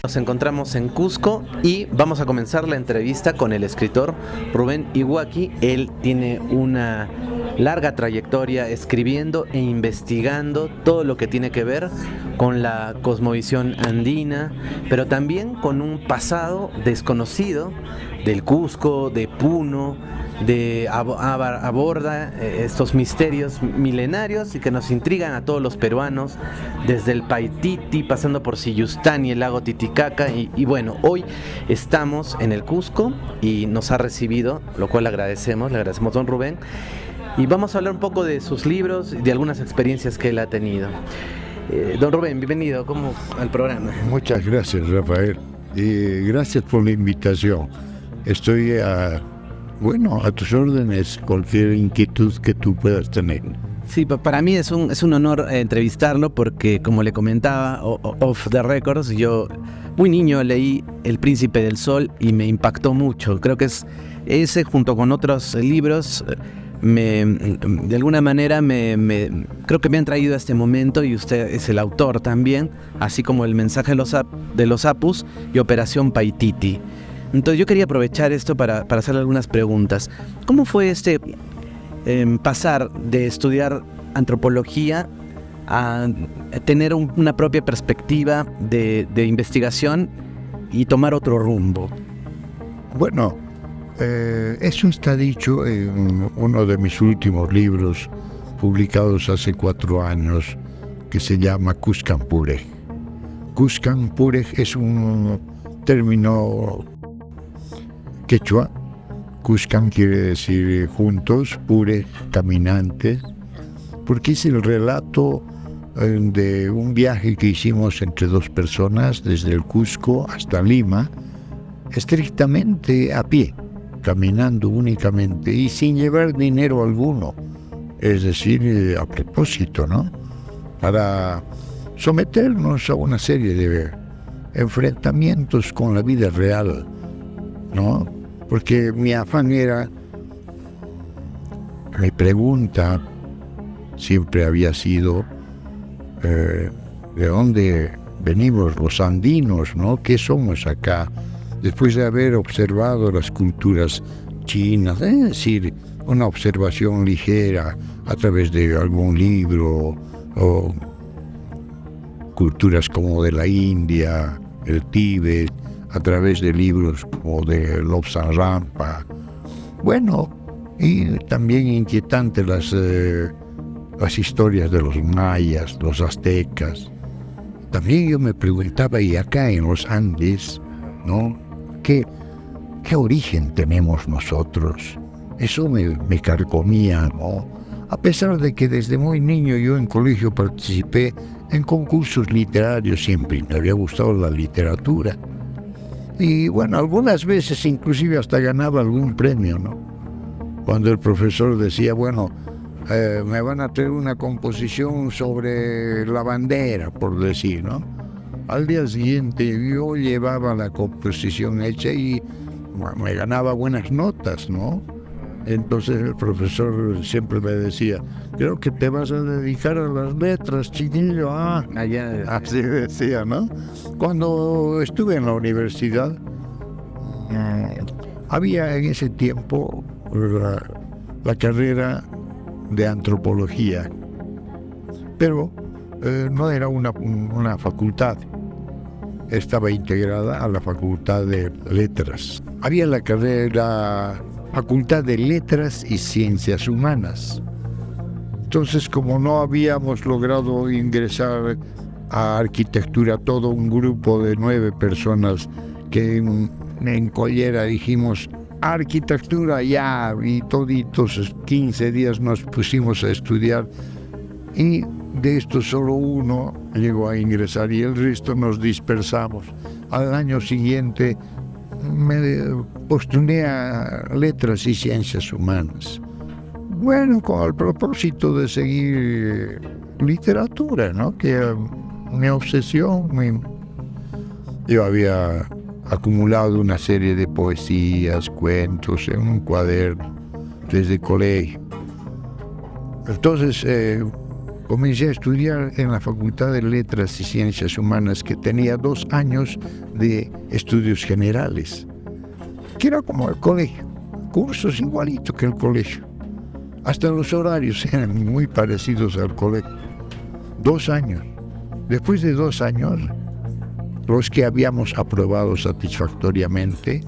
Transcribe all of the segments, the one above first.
Nos encontramos en Cusco y vamos a comenzar la entrevista con el escritor Rubén Iwaki. Él tiene una larga trayectoria escribiendo e investigando todo lo que tiene que ver con la cosmovisión andina, pero también con un pasado desconocido del Cusco, de Puno, aborda estos misterios milenarios y que nos intrigan a todos los peruanos, desde el Paititi, pasando por Sillustán y el lago Titicaca, y bueno, hoy estamos en el Cusco y nos ha recibido, lo cual le agradecemos don Rubén, y vamos a hablar un poco de sus libros y de algunas experiencias que él ha tenido. Don Rubén, bienvenido al programa. Muchas gracias, Rafael, y gracias por la invitación. Estoy a tus órdenes, cualquier inquietud que tú puedas tener. Sí, para mí es un honor entrevistarlo porque, como le comentaba, off the records, yo muy niño leí El Príncipe del Sol y me impactó mucho. Creo que ese, junto con otros libros, de alguna manera creo que me han traído a este momento, y usted es el autor también, así como El mensaje de los Apus y Operación Paititi. Entonces yo quería aprovechar esto para hacerle algunas preguntas. ¿Cómo fue pasar de estudiar antropología a tener una propia perspectiva de investigación y tomar otro rumbo? Bueno, eso está dicho en uno de mis últimos libros, publicados hace 4 años, que se llama Cuscan Pureg. Cuscan Pureg es un término quechua. Cuscan quiere decir juntos, Pureg, caminantes, porque es el relato de un viaje que hicimos entre 2 personas desde el Cusco hasta Lima, estrictamente a pie, caminando únicamente y sin llevar dinero alguno, es decir, a propósito, ¿no? Para someternos a una serie de enfrentamientos con la vida real, ¿no? Porque mi afán era, mi pregunta siempre había sido, ¿de dónde venimos los andinos, ¿no? ¿Qué somos acá? Después de haber observado las culturas chinas, es decir, una observación ligera a través de algún libro, o culturas como de la India, el Tíbet, a través de libros como de Lobsang Rampa. Bueno, y también inquietantes las historias de los mayas, los aztecas. También yo me preguntaba, y acá en los Andes, ¿no? ¿Qué origen tenemos nosotros? Eso me carcomía, ¿no? A pesar de que desde muy niño yo en colegio participé en concursos literarios, siempre me había gustado la literatura. Y bueno, algunas veces inclusive hasta ganaba algún premio, ¿no? Cuando el profesor decía, bueno, me van a traer una composición sobre la bandera, por decir, ¿no? Al día siguiente yo llevaba la composición hecha y bueno, me ganaba buenas notas, ¿no? Entonces el profesor siempre me decía, creo que te vas a dedicar a las letras, chiquillo. Así decía, ¿no? Cuando estuve en la universidad, había en ese tiempo la carrera de antropología, pero no era una facultad, estaba integrada a la facultad de letras. Había la Facultad de Letras y Ciencias Humanas. Entonces, como no habíamos logrado ingresar a arquitectura, todo un grupo de 9 personas que en Collera dijimos, arquitectura ya, y toditos 15 días nos pusimos a estudiar, y de esto solo uno llegó a ingresar y el resto nos dispersamos. Al año siguiente me postulé a Letras y Ciencias Humanas. Bueno, con el propósito de seguir literatura, ¿no? Que era mi obsesión. Yo había acumulado una serie de poesías, cuentos en un cuaderno desde colegio. Entonces, comencé a estudiar en la Facultad de Letras y Ciencias Humanas, que tenía 2 años de estudios generales, que era como el colegio, cursos igualitos que el colegio. Hasta los horarios eran muy parecidos al colegio. 2 años. Después de 2 años, los que habíamos aprobado satisfactoriamente,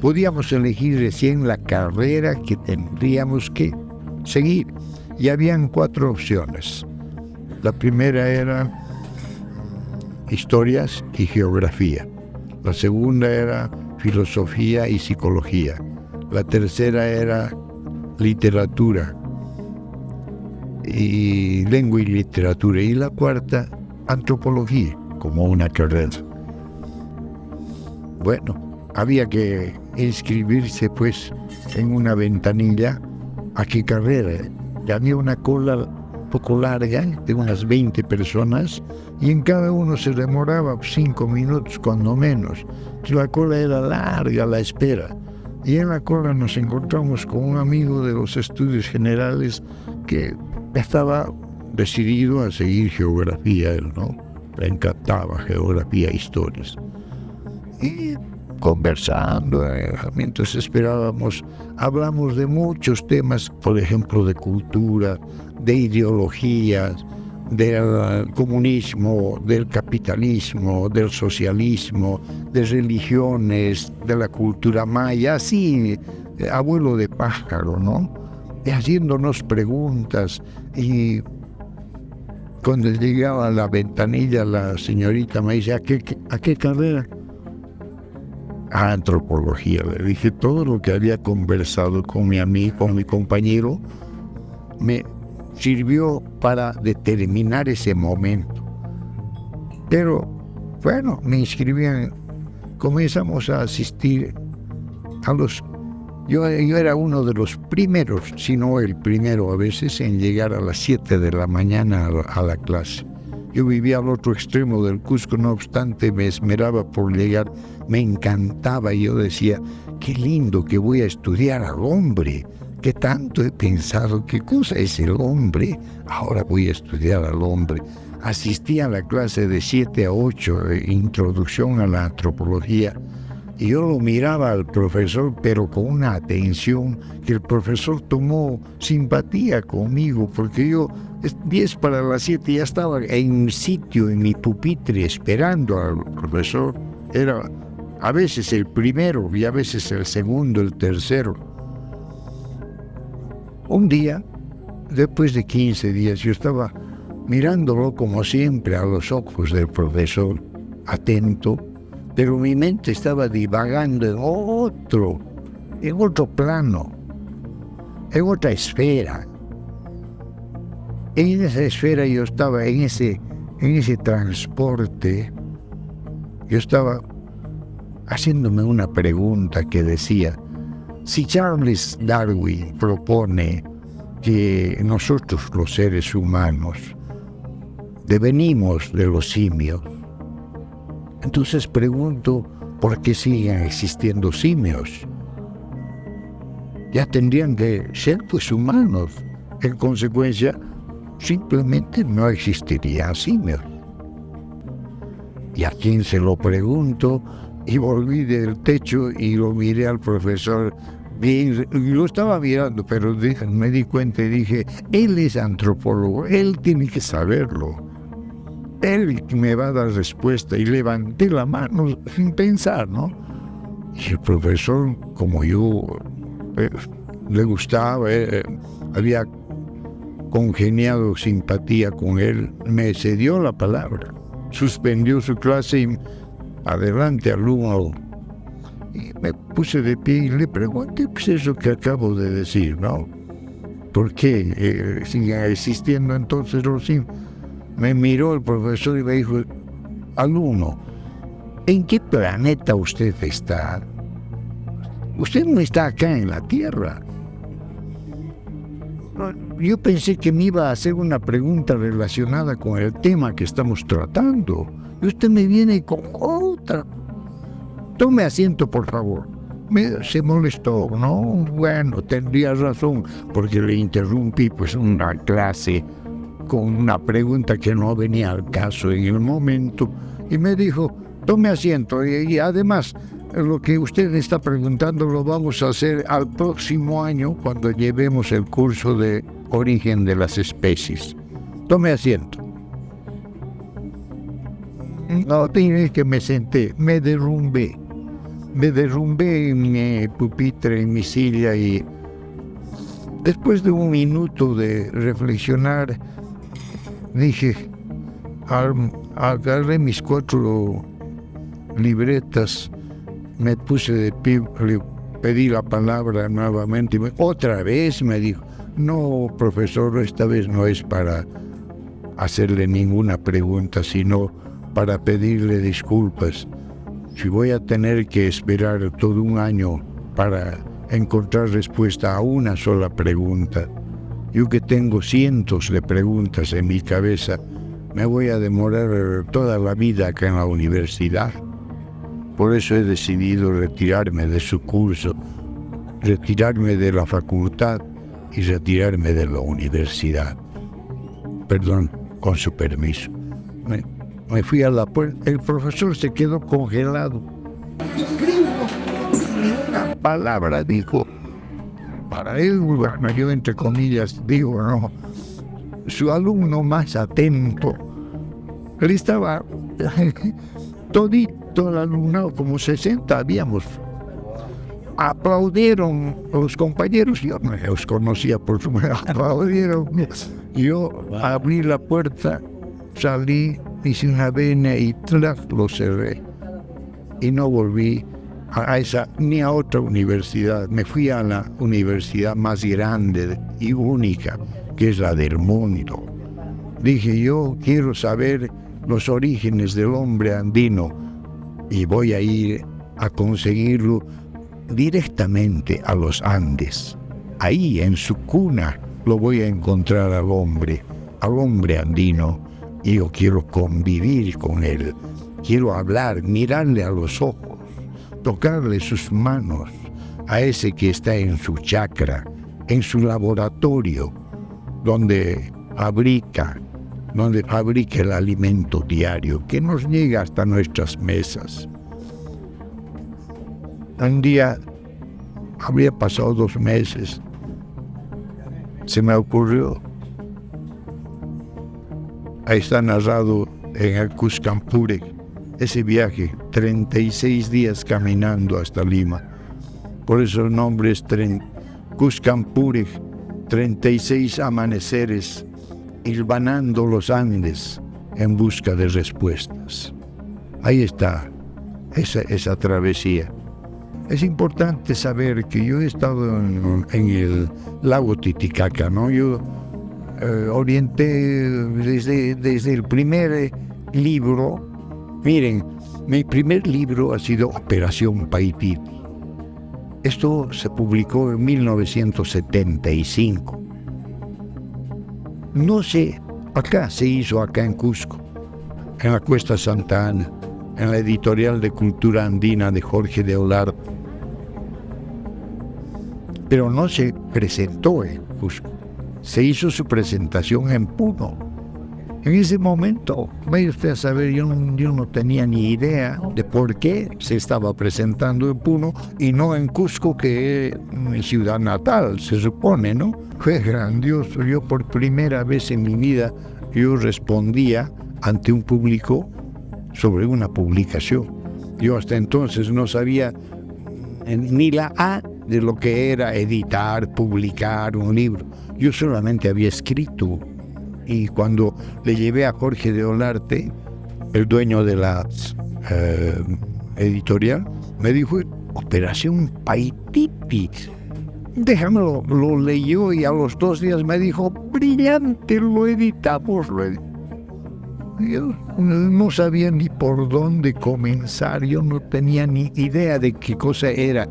podíamos elegir recién la carrera que tendríamos que seguir. Y habían 4 opciones. La primera era historias y geografía. La segunda era filosofía y psicología. La tercera era literatura y lengua y literatura. Y la cuarta, antropología, como una carrera. Bueno, había que inscribirse pues en una ventanilla a qué carrera. Y había una cola un poco larga, de unas 20 personas, y en cada uno se demoraba 5 minutos cuando menos. La cola era larga, la espera. Y en la cola nos encontramos con un amigo de los estudios generales que estaba decidido a seguir geografía, ¿no? Le encantaba geografía e historias. Y conversando, mientras esperábamos, hablamos de muchos temas, por ejemplo, de cultura, de ideologías, del comunismo, del capitalismo, del socialismo, de religiones, de la cultura maya, así, abuelo de pájaro, ¿no? Y haciéndonos preguntas. Y cuando llegaba a la ventanilla, la señorita me dice, ¿a qué carrera? A antropología. Le dije todo lo que había conversado con mi amigo, con mi compañero, me sirvió para determinar ese momento. Pero bueno, me inscribían, comenzamos a asistir a los... Yo era uno de los primeros, si no el primero a veces, en llegar a las 7 de la mañana a la clase. Yo vivía al otro extremo del Cusco, no obstante me esmeraba por llegar, me encantaba, y yo decía, qué lindo que voy a estudiar al hombre, que tanto he pensado, qué cosa es el hombre, ahora voy a estudiar al hombre. Asistí a la clase de 7 a 8, de introducción a la antropología, y yo lo miraba al profesor, pero con una atención que el profesor tomó simpatía conmigo, porque yo 10 para las 7 ya estaba en mi sitio, en mi pupitre, esperando al profesor. Era a veces el primero y a veces el segundo, el tercero. Un día, después de 15 días, yo estaba mirándolo como siempre a los ojos del profesor, atento, pero mi mente estaba divagando en otro plano, en otra esfera. En esa esfera yo estaba, en ese transporte, yo estaba haciéndome una pregunta que decía, si Charles Darwin propone que nosotros los seres humanos devenimos de los simios, entonces pregunto, ¿por qué siguen existiendo simios? Ya tendrían que ser pues humanos. En consecuencia, simplemente no existirían simios. ¿Y a quién se lo pregunto? Y volví del techo y lo miré al profesor. Bien, lo estaba mirando, pero me di cuenta y dije, él es antropólogo, él tiene que saberlo. Él me va a dar respuesta. Y levanté la mano sin pensar, ¿no? Y el profesor, como yo le gustaba, había congeniado simpatía con él, me cedió la palabra, suspendió su clase y adelante, alumno. Y me puse de pie y le pregunté, pues eso que acabo de decir, ¿no? ¿Por qué siguen existiendo entonces los simios? Me miró el profesor y me dijo, alumno, ¿en qué planeta usted está? Usted no está acá en la Tierra. Yo pensé que me iba a hacer una pregunta relacionada con el tema que estamos tratando. Y usted me viene con otra. Tome asiento, por favor. Se molestó, ¿no? Bueno, tendría razón, porque le interrumpí pues una clase con una pregunta que no venía al caso en el momento y me dijo, tome asiento y además lo que usted está preguntando lo vamos a hacer al próximo año cuando llevemos el curso de origen de las especies. Tome asiento. No, tiene que me senté, me derrumbé en mi pupitre, en mi silla, y después de un minuto de reflexionar, dije, agarré mis 4 libretas, me puse de pie, le pedí la palabra nuevamente, y otra vez me dijo, no, profesor, esta vez no es para hacerle ninguna pregunta, sino para pedirle disculpas. Si voy a tener que esperar todo un año para encontrar respuesta a una sola pregunta, yo que tengo cientos de preguntas en mi cabeza, me voy a demorar toda la vida acá en la universidad. Por eso he decidido retirarme de su curso, retirarme de la facultad y retirarme de la universidad. Perdón, con su permiso. Me fui a la puerta, el profesor se quedó congelado. Ni una palabra dijo. Para él, bueno, yo entre comillas digo, no, su alumno más atento. Él estaba todito el alumnado, como 60 habíamos. Aplaudieron los compañeros, yo no los conocía por su manera, aplaudieron. Yo abrí la puerta, salí, hice una vena y lo cerré. Y no volví a esa ni a otra universidad. Me fui a la universidad más grande y única, que es la del mundo. Dije, yo quiero saber los orígenes del hombre andino y voy a ir a conseguirlo directamente a los Andes. Ahí, en su cuna, lo voy a encontrar al hombre andino, y yo quiero convivir con él. Quiero hablar, mirarle a los ojos, tocarle sus manos, a ese que está en su chacra, en su laboratorio, donde fabrica el alimento diario que nos llega hasta nuestras mesas. Un día, habría pasado 2 meses, se me ocurrió, ahí está narrado en el Cuscampurek, ese viaje, 36 días caminando hasta Lima. Por eso el nombre es Cuscampurek, 36 amaneceres, hilvanando los Andes en busca de respuestas. Ahí está esa travesía. Es importante saber que yo he estado en el lago Titicaca, ¿no? Yo orienté desde el primer libro. Miren, mi primer libro ha sido Operación Paititi. Esto se publicó en 1975. No sé, se hizo acá en Cusco, en la Cuesta Santa Ana, en la editorial de Cultura Andina de Jorge de Olarte. Pero no se presentó en Cusco, se hizo su presentación en Puno. En ese momento, vaya usted a saber, yo no tenía ni idea de por qué se estaba presentando en Puno y no en Cusco, que es mi ciudad natal, se supone, ¿no? Fue grandioso. Yo por primera vez en mi vida, yo respondía ante un público sobre una publicación. Yo hasta entonces no sabía ni la A de lo que era editar, publicar un libro. Yo solamente había escrito. Y cuando le llevé a Jorge de Olarte, el dueño de la editorial, me dijo, Operación Paititi. Déjamelo, lo leyó y a los 2 días me dijo, brillante, lo editamos. Yo no sabía ni por dónde comenzar, yo no tenía ni idea de qué cosa era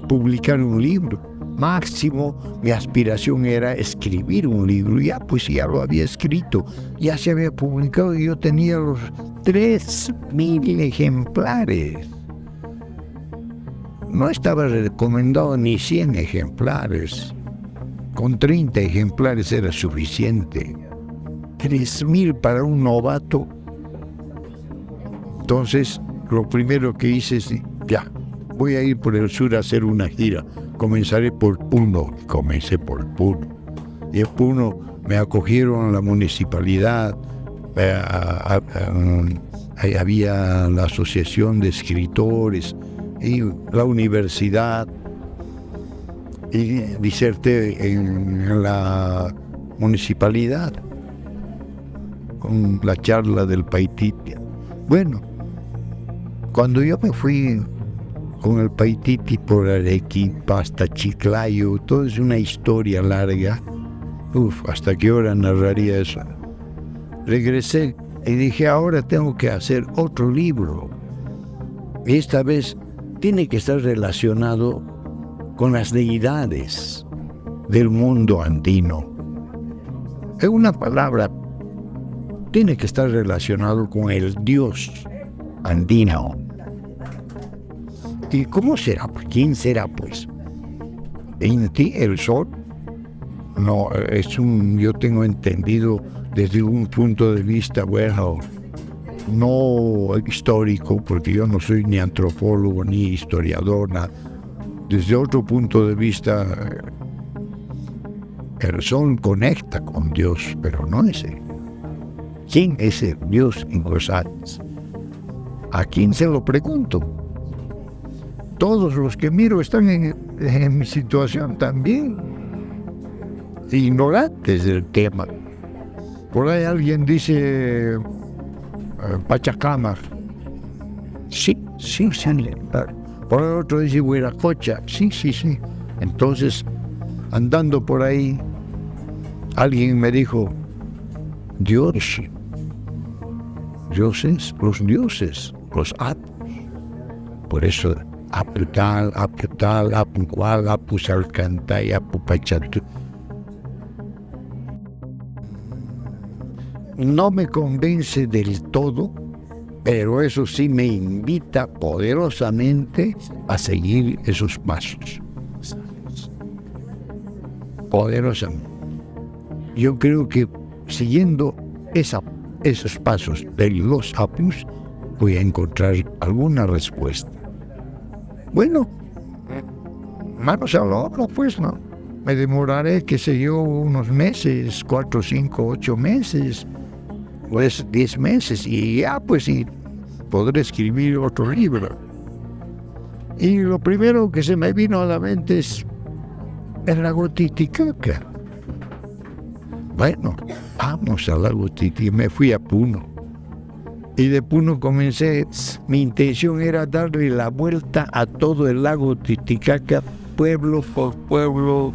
publicar un libro. Máximo, mi aspiración era escribir un libro. Ya lo había escrito, ya se había publicado y yo tenía los 3.000 ejemplares. No estaba recomendado ni 100 ejemplares. Con 30 ejemplares era suficiente. 3.000 para un novato. Entonces, lo primero que hice es, ya, voy a ir por el sur a hacer una gira. Comenzaré por Puno. Comencé por Puno. Y en Puno me acogieron a la municipalidad. Había la asociación de escritores y la universidad. Y diserté en la municipalidad con la charla del Paititi. Bueno, cuando yo me fui con el Paititi por Arequipa hasta Chiclayo, todo es una historia larga. ¿Hasta qué hora narraría eso? Regresé y dije, ahora tengo que hacer otro libro. Y esta vez tiene que estar relacionado con las deidades del mundo andino. En una palabra, tiene que estar relacionado con el dios andino. ¿Y cómo será? ¿Quién será, pues? ¿Inti, el sol? No, yo tengo entendido desde un punto de vista, bueno, no histórico, porque yo no soy ni antropólogo ni historiador, nada. Desde otro punto de vista, el sol conecta con Dios, pero no es él. ¿Quién es el Dios en los Andes? ¿A quién se lo pregunto? Todos los que miro están en mi situación también, ignorantes del tema. Por ahí alguien dice Pachacama. Sí. Por el otro dice Huiracocha. Sí. Entonces, andando por ahí, alguien me dijo, dioses, los dioses, los apus. Por eso, aputal, apuncual, apusarcantay, apupachatu. No me convence del todo, pero eso sí me invita poderosamente a seguir esos pasos. Poderosamente. Yo creo que siguiendo esos pasos de los apus voy a encontrar alguna respuesta. Bueno, manos a la obra, pues, ¿no? Me demoraré, qué sé yo, unos meses, 4, 5, 8 meses, pues 10 meses, y ya, pues, y podré escribir otro libro. Y lo primero que se me vino a la mente es el lago Titicaca. Bueno, vamos al lago Titicaca. Me fui a Puno. Y de Puno comencé, mi intención era darle la vuelta a todo el lago Titicaca, pueblo por pueblo.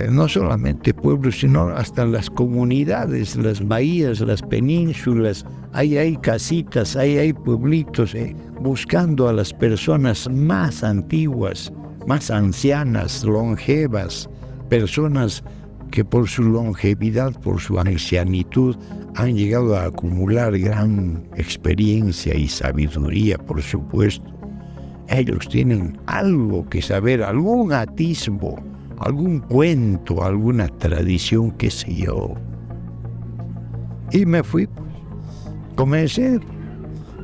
No solamente pueblos, sino hasta las comunidades, las bahías, las penínsulas. Ahí hay casitas, ahí hay pueblitos, buscando a las personas más antiguas, más ancianas, longevas, personas que por su longevidad, por su ancianitud, han llegado a acumular gran experiencia y sabiduría, por supuesto. Ellos tienen algo que saber, algún atisbo, algún cuento, alguna tradición, qué sé yo. Y me fui, comencé,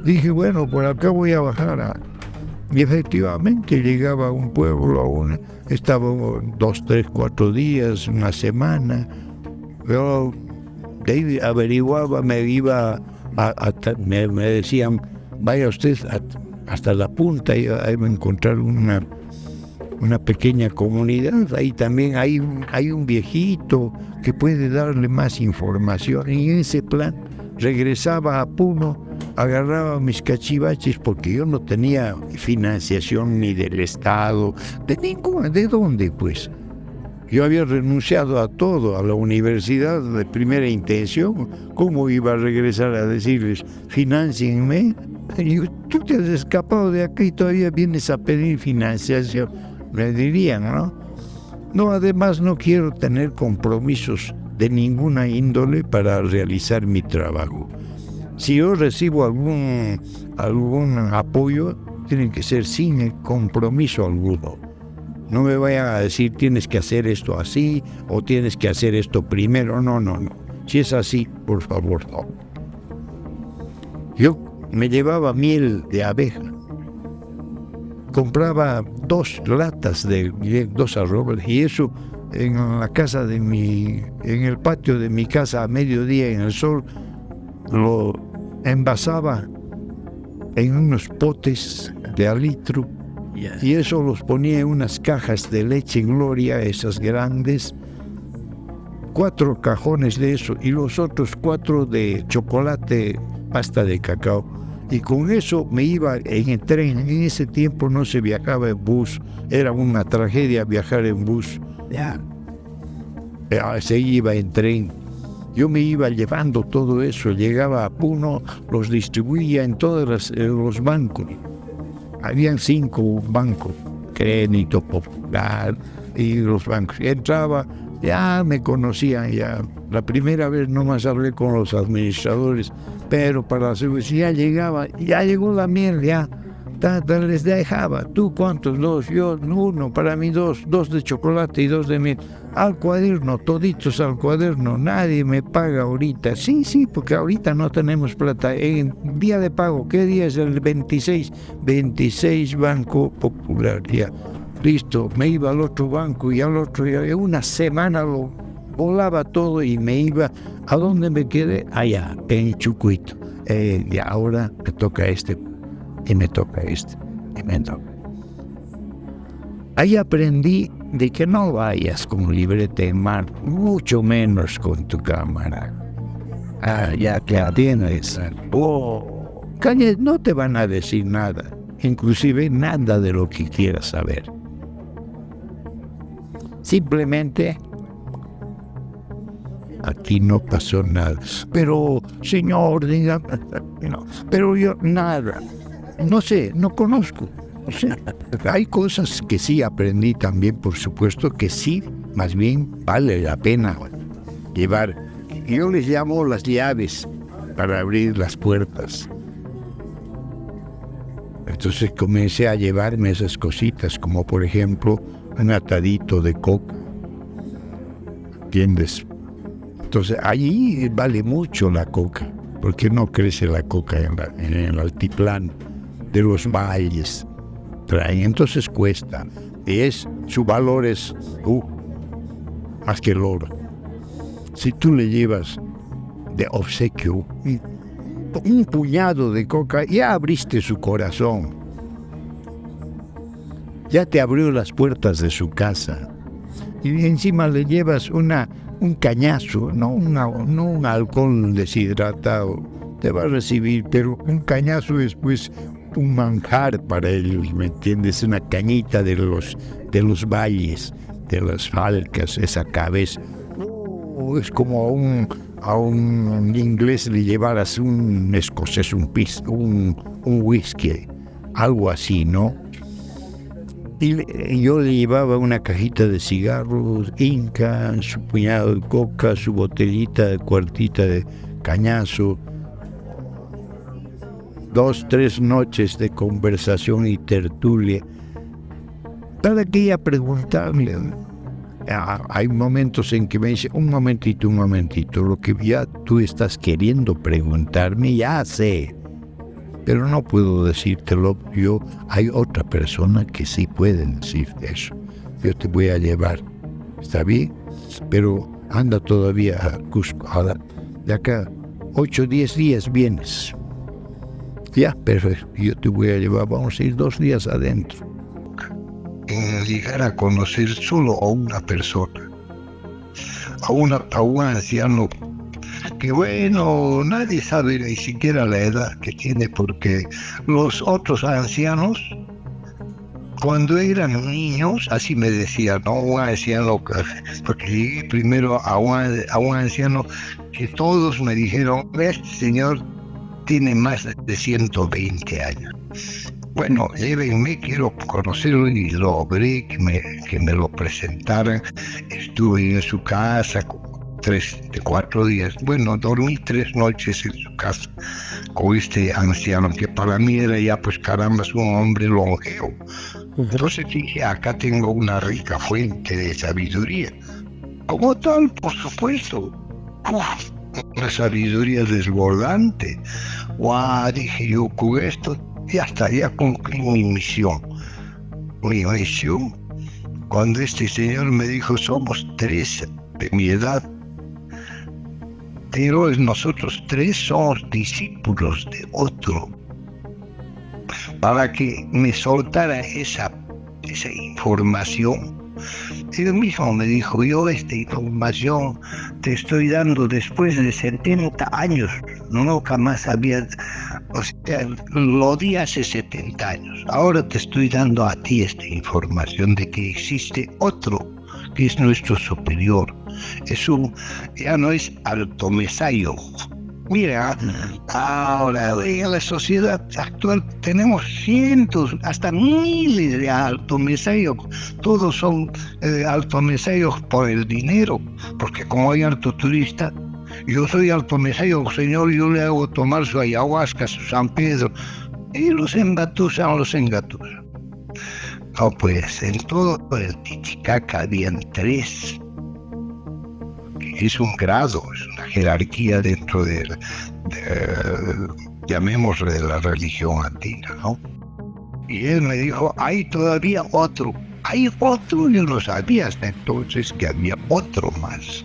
dije, bueno, por acá voy a bajar. Y efectivamente llegaba a un pueblo, estaba 2, 3, 4 días, una semana. Yo de ahí averiguaba, me iba, me decían, vaya usted hasta la punta, y ahí va a encontrar una pequeña comunidad. Ahí también hay un viejito que puede darle más información. Y en ese plan regresaba a Puno, agarraba mis cachivaches, porque yo no tenía financiación ni del Estado, de ninguna. ¿De dónde, pues? Yo había renunciado a todo, a la universidad de primera intención. ¿Cómo iba a regresar a decirles, financienme? Tú te has escapado de acá y todavía vienes a pedir financiación, me dirían, ¿no? No, además no quiero tener compromisos de ninguna índole para realizar mi trabajo. Si yo recibo algún apoyo, tiene que ser sin compromiso alguno. No me vayan a decir tienes que hacer esto así o tienes que hacer esto primero. No. Si es así, por favor, no. Yo me llevaba miel de abeja. Compraba 2 latas de miel, 2 arrobas, y eso en la casa en el patio de mi casa a mediodía en el sol, lo envasaba en unos potes de al litro. Y eso los ponía en unas cajas de leche Gloria, esas grandes, 4 cajones de eso y los otros 4 de chocolate, pasta de cacao. Y con eso me iba en el tren. En ese tiempo no se viajaba en bus, era una tragedia viajar en bus. Se iba en tren. Yo me iba llevando todo eso, llegaba a Puno, los distribuía en todos los bancos. Habían 5 bancos, Crédito Popular y los bancos. Entraba, ya me conocían ya. La primera vez nomás hablé con los administradores, pero para la seguridad ya llegó la miel, ya. Les dejaba. ¿Tú cuántos? 2, yo 1, para mí 2 de chocolate y 2 de miel. Al cuaderno, toditos al cuaderno, nadie me paga ahorita. Sí, porque ahorita no tenemos plata. En día de pago, ¿qué día es el 26? 26 Banco Popular, ya. Listo, me iba al otro banco y al otro, y una semana lo volaba todo y me iba. ¿A dónde me quedé? Allá, en Chucuito. Y ahora me toca este. Y me toca este, y me toca. Ahí aprendí de que no vayas con libreta en mano, mucho menos con tu cámara. Ya tienes. Calle, no te van a decir nada, inclusive nada de lo que quieras saber. Simplemente, aquí no pasó nada. Pero, señor, diga, no, pero yo nada. No sé, no conozco. O sea, hay cosas que sí aprendí también, por supuesto, que sí, más bien vale la pena llevar. Yo les llamo las llaves para abrir las puertas. Entonces comencé a llevarme esas cositas, como por ejemplo un atadito de coca. ¿Entiendes? Entonces allí vale mucho la coca, porque no crece la coca en el altiplano de los valles. Traen, entonces cuesta. Su valor es más que el oro. Si tú le llevas de obsequio un puñado de coca, ya abriste su corazón. Ya te abrió las puertas de su casa. Y encima le llevas un cañazo, no un alcohol deshidratado. Te va a recibir, pero un cañazo es pues un manjar para ellos, ¿me entiendes? Una cañita de los valles, de las falcas, esa cabeza. Es como a un inglés le llevaras un escocés, un whisky, algo así, ¿no? Y yo le llevaba una cajita de cigarros, Inca, su puñado de coca, su botellita de cuartita de cañazo. 2, 3 noches de conversación y tertulia. Cada día preguntarle. Hay momentos en que me dice, un momentito, lo que ya tú estás queriendo preguntarme, ya sé. Pero no puedo decírtelo. Hay otra persona que sí puede decirte eso. Yo te voy a llevar. ¿Está bien? Pero anda todavía a Cusco. De acá, 8, 10 días vienes. Ya, pero yo te voy a llevar, vamos a ir 2 días adentro. Llegar a conocer solo a una persona, a un anciano, que bueno, nadie sabe ni siquiera la edad que tiene, porque los otros ancianos, cuando eran niños, así me decían, no, un anciano, porque llegué primero a un anciano que todos me dijeron, este señor tiene más de 120 años. Bueno, llévenme, quiero conocerlo, y logré que me lo presentaran. Estuve en su casa como 4 días. Bueno, dormí 3 noches en su casa con este anciano, que para mí era ya, pues caramba, es un hombre longevo. Entonces dije, acá tengo una rica fuente de sabiduría. Como tal, por supuesto. Uf, una sabiduría desbordante. Guau, dije yo, con esto ya está, ya cumplí mi misión. Mi misión, cuando este señor me dijo, somos 3 de mi edad, pero nosotros 3 somos discípulos de otro. Para que me soltara esa información, él mismo me dijo, yo esta información te estoy dando después de 70 años, nunca más había, o sea, lo di hace 70 años, ahora te estoy dando a ti esta información de que existe otro, que es nuestro superior, ya no es Altomesayo. Mira, ahora en la sociedad actual tenemos cientos, hasta miles de altomesayos. Todos son altomesayos por el dinero, porque como hay harto turista, yo soy altomesayo, señor, yo le hago tomar su ayahuasca, su San Pedro, y los engatusan. No, pues en todo el Titicaca habían 3. Es un grado, es una jerarquía dentro llamémosle, de la religión andina, ¿no? Y él me dijo, hay todavía otro, yo no sabía hasta entonces que había otro más,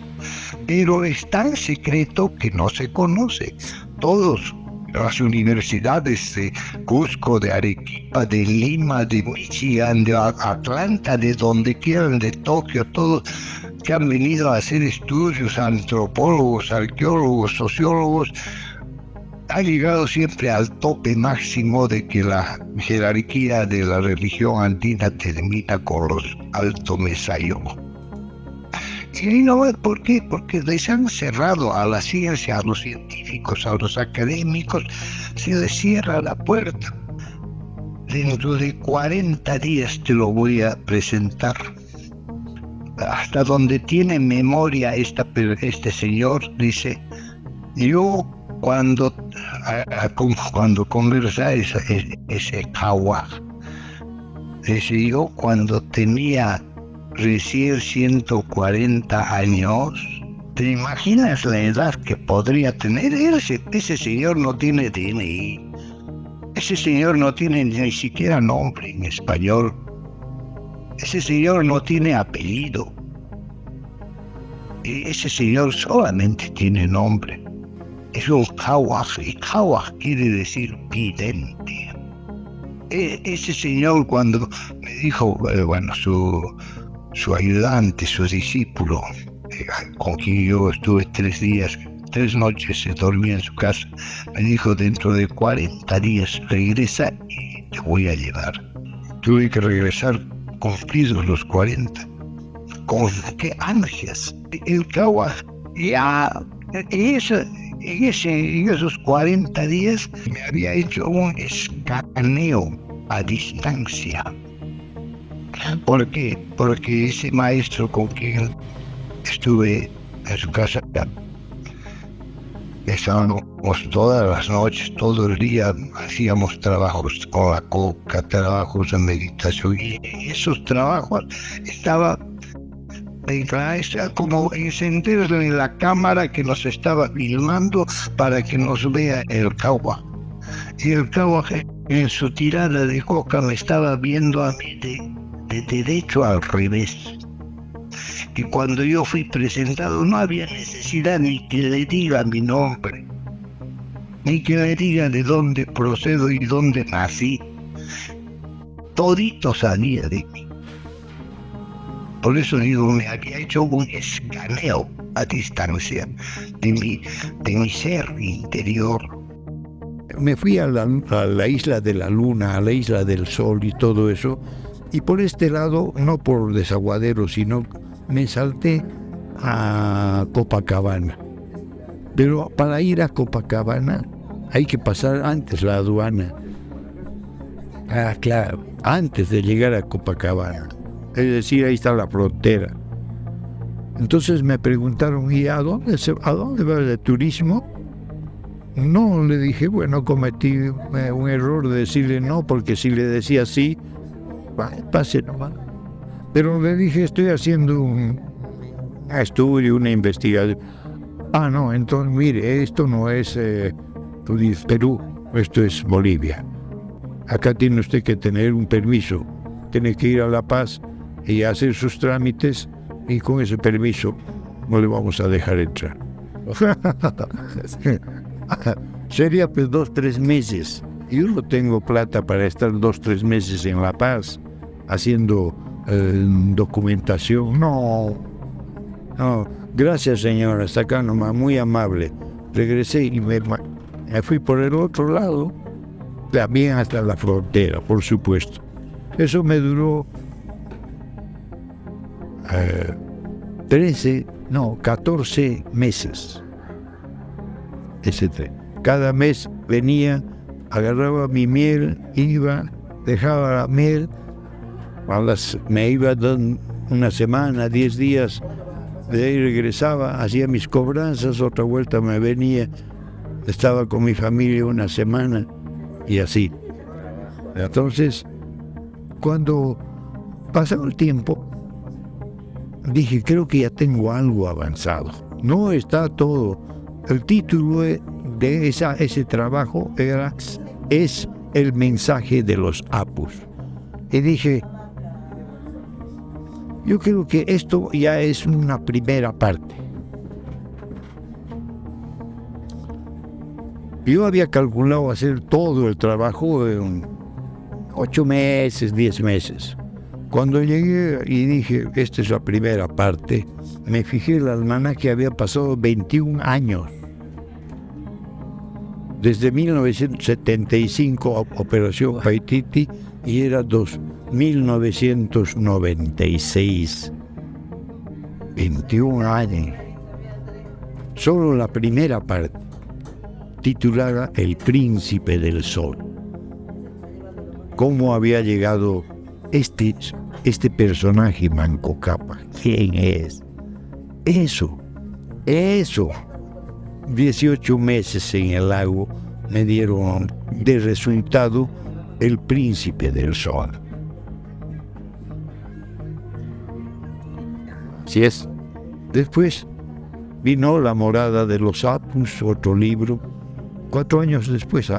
pero es tan secreto que no se conoce. Todos, las universidades de Cusco, de Arequipa, de Lima, de Michigan, de Atlanta, de donde quieran, de Tokio, todos que han venido a hacer estudios, antropólogos, arqueólogos, sociólogos, ha llegado siempre al tope máximo de que la jerarquía de la religión andina termina con los altomesayos. Y no, ¿por qué? Porque les han cerrado a la ciencia, a los científicos, a los académicos, se les cierra la puerta. Dentro de 40 días te lo voy a presentar. Hasta donde tiene memoria este señor, dice, yo cuando conversa ese Kawa, dice, yo cuando tenía recién 140 años, ¿te imaginas la edad que podría tener? Ese señor no tiene DNI, ese señor no tiene ni siquiera nombre en español. Ese señor no tiene apellido. Ese señor solamente tiene nombre. Es un Kawaj, y Kawaj quiere decir vidente. Ese señor, cuando me dijo, bueno, su ayudante, su discípulo, con quien yo estuve 3 noches, se dormía en su casa, me dijo, dentro de 40 días regresa y te voy a llevar. Tuve que regresar cumplidos los 40. Con qué ansias. El Kawa ya en esos 40 días me había hecho un escaneo a distancia. ¿Por qué? Porque ese maestro con quien estuve en su casa, estábamos todas las noches, todo el día, hacíamos trabajos con la coca, trabajos de meditación, y esos trabajos estaba como encendido en la cámara que nos estaba filmando para que nos vea el Kawa. Y el Kawa en su tirada de coca me estaba viendo a mí de derecho al revés. Y cuando yo fui presentado no había necesidad ni que le diga mi nombre, ni que le diga de dónde procedo y dónde nací. Todito sabía de mí. Por eso digo, me había hecho un escaneo a distancia de mi ser interior. Me fui a la isla de la luna, a la isla del sol y todo eso, y por este lado, no por Desaguadero, sino me salté a Copacabana. Pero para ir a Copacabana hay que pasar antes la aduana. Ah, claro, antes de llegar a Copacabana. Es decir, ahí está la frontera. Entonces me preguntaron, ¿y a dónde va el turismo? No, le dije, bueno, cometí un error de decirle no, porque si le decía sí, Pase nomás. Pero le dije, estoy haciendo un estudio, una investigación. Ah, no, entonces mire, esto no es tú dices, Perú, esto es Bolivia. Acá tiene usted que tener un permiso, tiene que ir a La Paz y hacer sus trámites, y con ese permiso no le vamos a dejar entrar. Sería pues 2-3 meses. Yo no tengo plata para estar 2-3 meses en La Paz haciendo documentación. No, gracias señora, hasta acá nomás, muy amable. Regresé y me fui por el otro lado, también hasta la frontera, por supuesto. Eso me duró 14 meses. Ese tren. Cada mes venía, agarraba mi miel, iba, dejaba la miel, me iba una semana, 10 días, de ahí regresaba, hacía mis cobranzas, otra vuelta me venía, estaba con mi familia una semana y así. Entonces, cuando pasó el tiempo, dije, creo que ya tengo algo avanzado. No está todo. El título de ese trabajo es el mensaje de los Apus. Y dije, yo creo que esto ya es una primera parte. Yo había calculado hacer todo el trabajo en 8 meses, 10 meses. Cuando llegué y dije, esta es la primera parte, me fijé en el almanaque, había pasado 21 años. Desde 1975, Operación Paititi, y era 1996. 21 años. Solo la primera parte, titulada El Príncipe del Sol. ¿Cómo había llegado este personaje Manco Cápac? ¿Quién es? Eso. 18 meses en el lago me dieron de resultado El Príncipe del Sol. Así es. Después vino La Morada de los Apus, otro libro. 4 años después,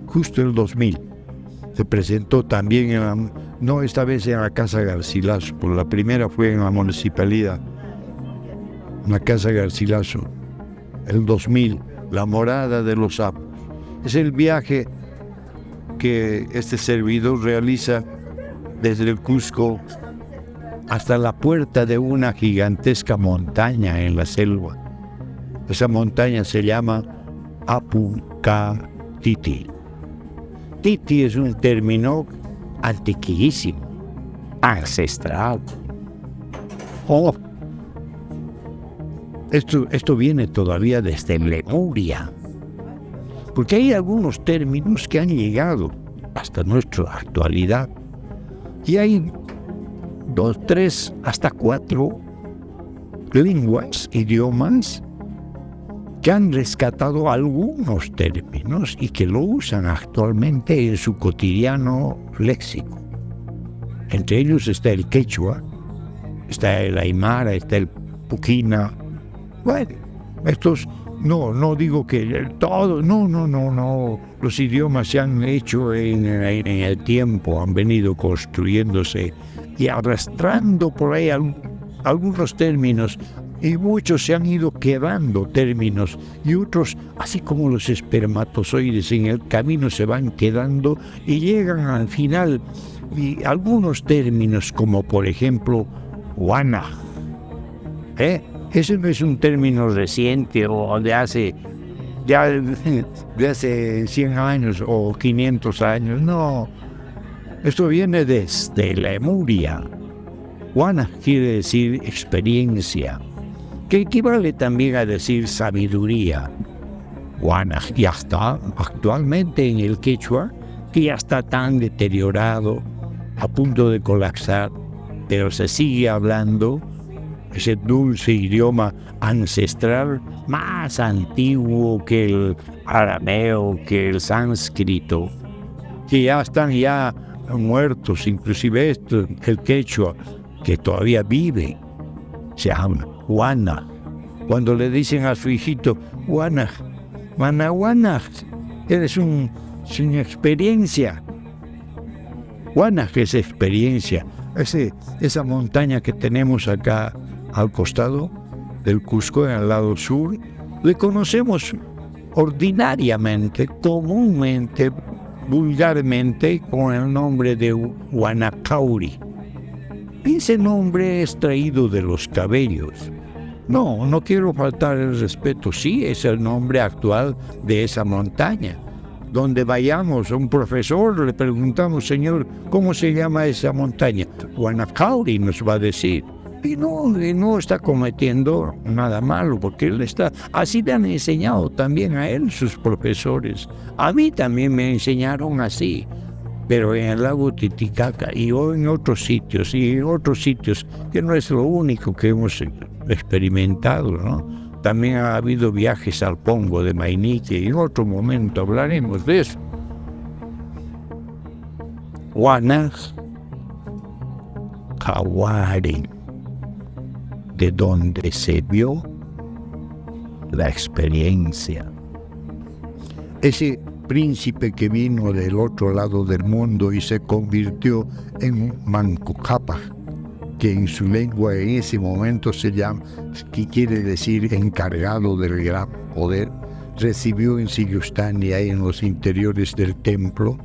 justo el 2000. Se presentó también, no esta vez en la Casa Garcilaso, porque la primera fue en la municipalidad, en la Casa Garcilaso. El 2000, La Morada de los Apus. Es el viaje que este servidor realiza desde el Cusco hasta la puerta de una gigantesca montaña en la selva. Esa montaña se llama Apu-Ka-Titi. Titi es un término antiquísimo, ancestral. Esto viene todavía desde Lemuria, porque hay algunos términos que han llegado hasta nuestra actualidad, y hay 2, 3, hasta 4 lenguas, idiomas, que han rescatado algunos términos y que lo usan actualmente en su cotidiano léxico. Entre ellos está el quechua, está el aymara, está el puquina. Bueno, estos, no digo que todo, no. Los idiomas se han hecho en el tiempo, han venido construyéndose y arrastrando por ahí algunos términos, y muchos se han ido quedando términos, y otros, así como los espermatozoides, en el camino se van quedando y llegan al final. Y algunos términos, como por ejemplo, guana, ese no es un término reciente o de hace 100 años o 500 años, no. Esto viene desde Lemuria. Guana quiere decir experiencia, que equivale también a decir sabiduría. Guana, y hasta actualmente en el quechua, que ya está tan deteriorado, a punto de colapsar, pero se sigue hablando ese dulce idioma ancestral, más antiguo que el arameo, que el sánscrito, que ya están muertos, inclusive esto, el quechua, que todavía vive, se llama Huana. Cuando le dicen a su hijito, Huana, Manahuana, eres sin experiencia. Huana es experiencia. Esa montaña que tenemos acá al costado del Cusco, en el lado sur, le conocemos ordinariamente, comúnmente, vulgarmente, con el nombre de Huanacauri. Ese nombre es traído de los cabellos. No quiero faltar el respeto. Sí, es el nombre actual de esa montaña. Donde vayamos a un profesor, le preguntamos, señor, ¿cómo se llama esa montaña? Huanacauri nos va a decir. Y no está cometiendo nada malo, porque así le han enseñado también a él sus profesores. A mí también me enseñaron así, pero en el lago Titicaca y en otros sitios, que no es lo único que hemos experimentado, ¿no? También ha habido viajes al Pongo de Mainique, y en otro momento hablaremos de eso. Huanas Kawari, de donde se vio la experiencia. Ese príncipe que vino del otro lado del mundo y se convirtió en Manco Cápac, que en su lengua en ese momento se llama, que quiere decir encargado del gran poder, recibió en Siyustani, ahí en los interiores del templo,